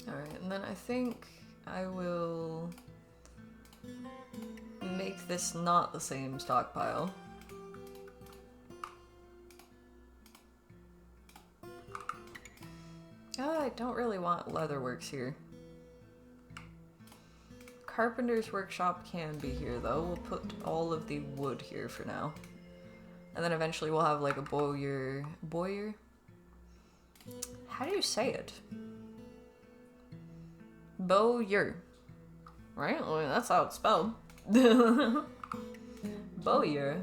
Alright, and then I think I will make this not the same stockpile. Oh, I don't really want leatherworks here. Carpenter's workshop can be here though. We'll put all of the wood here for now. And then eventually we'll have like a bowyer. Bowyer? How do you say it? Bowyer. Right? Well, that's how it's spelled. Bowyer.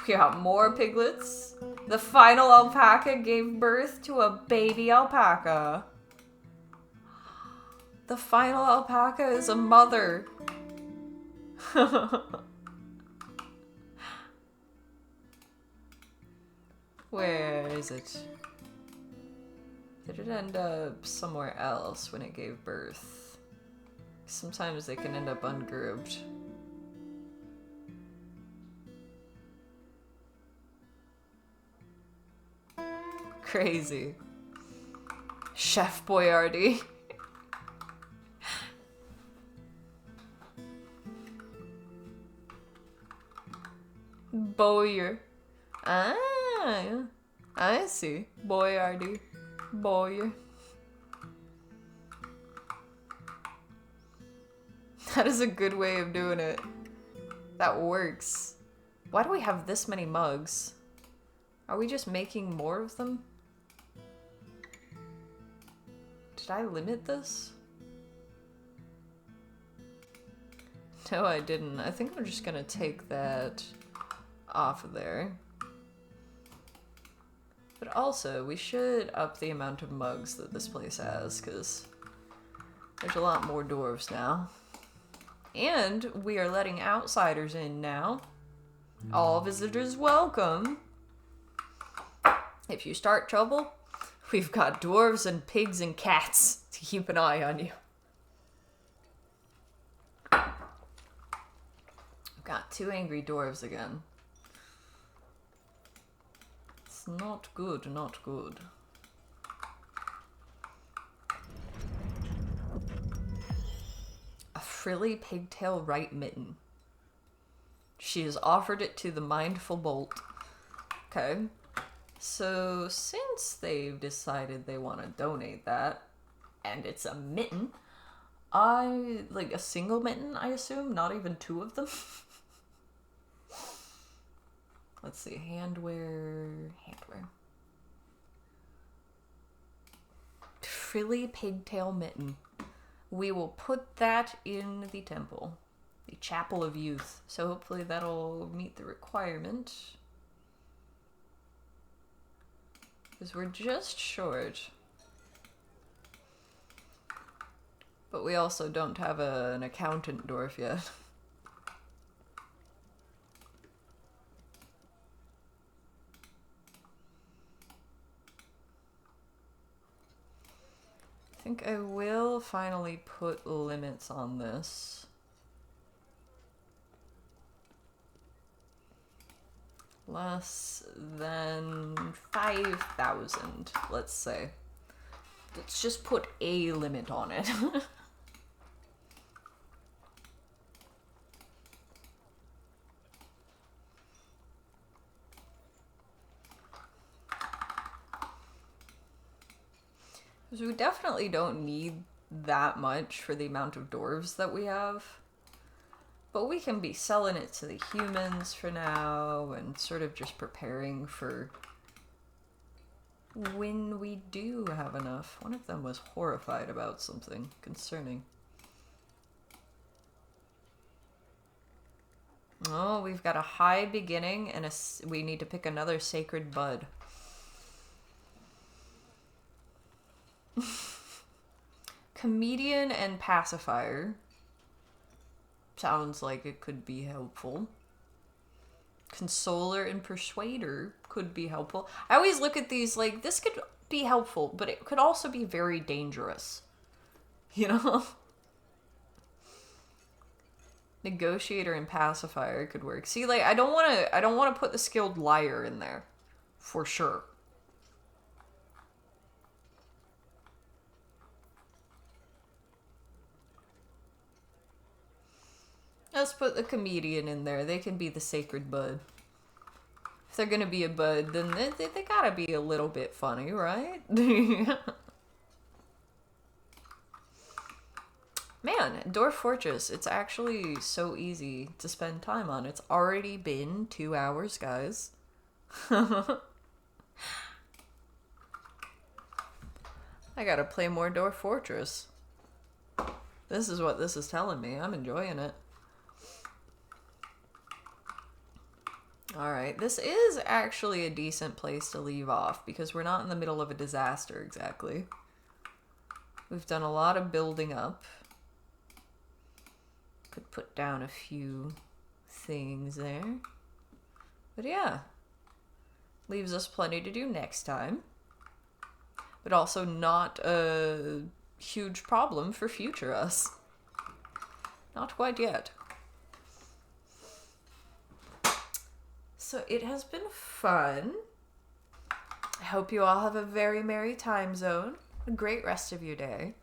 We got more piglets. The final alpaca gave birth to a baby alpaca. The final alpaca is a mother. Where is it? Did it end up somewhere else when it gave birth? Sometimes they can end up ungrouped. Crazy. Chef Boyardee. Boyer. Ah, yeah. I see. Boyardee. Boyer. That is a good way of doing it. That works. Why do we have this many mugs? Are we just making more of them? Did I limit this? No, I didn't. I think I'm just gonna take that off of there. But also, we should up the amount of mugs that this place has, because there's a lot more dwarves now. And we are letting outsiders in now. All visitors welcome. If you start trouble, we've got dwarves and pigs and cats to keep an eye on you. We've got 2 angry dwarves again. It's not good, not good. A frilly pigtail right mitten. She has offered it to the mindful bolt. Okay. So, since they've decided they want to donate that, and it's a mitten, like a single mitten, I assume, not even 2 of them. Let's see, handwear. Frilly pigtail mitten. We will put that in the temple, the Chapel of Youth. So hopefully that'll meet the requirement. Because we're just short. But we also don't have an accountant dwarf yet. I think I will finally put limits on this. Less than 5,000, let's say. Let's just put a limit on it. Because we definitely don't need that much for the amount of dwarves that we have. But we can be selling it to the humans for now and sort of just preparing for when we do have enough. One of them was horrified about something concerning. Oh, we've got a high beginning and we need to pick another sacred bud. Comedian and pacifier. Sounds like it could be helpful. Consoler and persuader could be helpful. I always look at these like, this could be helpful, but it could also be very dangerous. You know? Negotiator and pacifier could work. See, like, I don't want to put the skilled liar in there. For sure. Let's put the comedian in there. They can be the sacred bud. If they're gonna be a bud, then they gotta be a little bit funny, right? Man, Dwarf Fortress. It's actually so easy to spend time on. It's already been 2 hours, guys. I gotta play more Dwarf Fortress. This is what this is telling me. I'm enjoying it. Alright, this is actually a decent place to leave off because we're not in the middle of a disaster exactly. We've done a lot of building up. Could put down a few things there. But yeah, Leaves us plenty to do next time. But also not a huge problem for future us. Not quite yet. So it has been fun. I hope you all have a very merry time zone. A great rest of your day.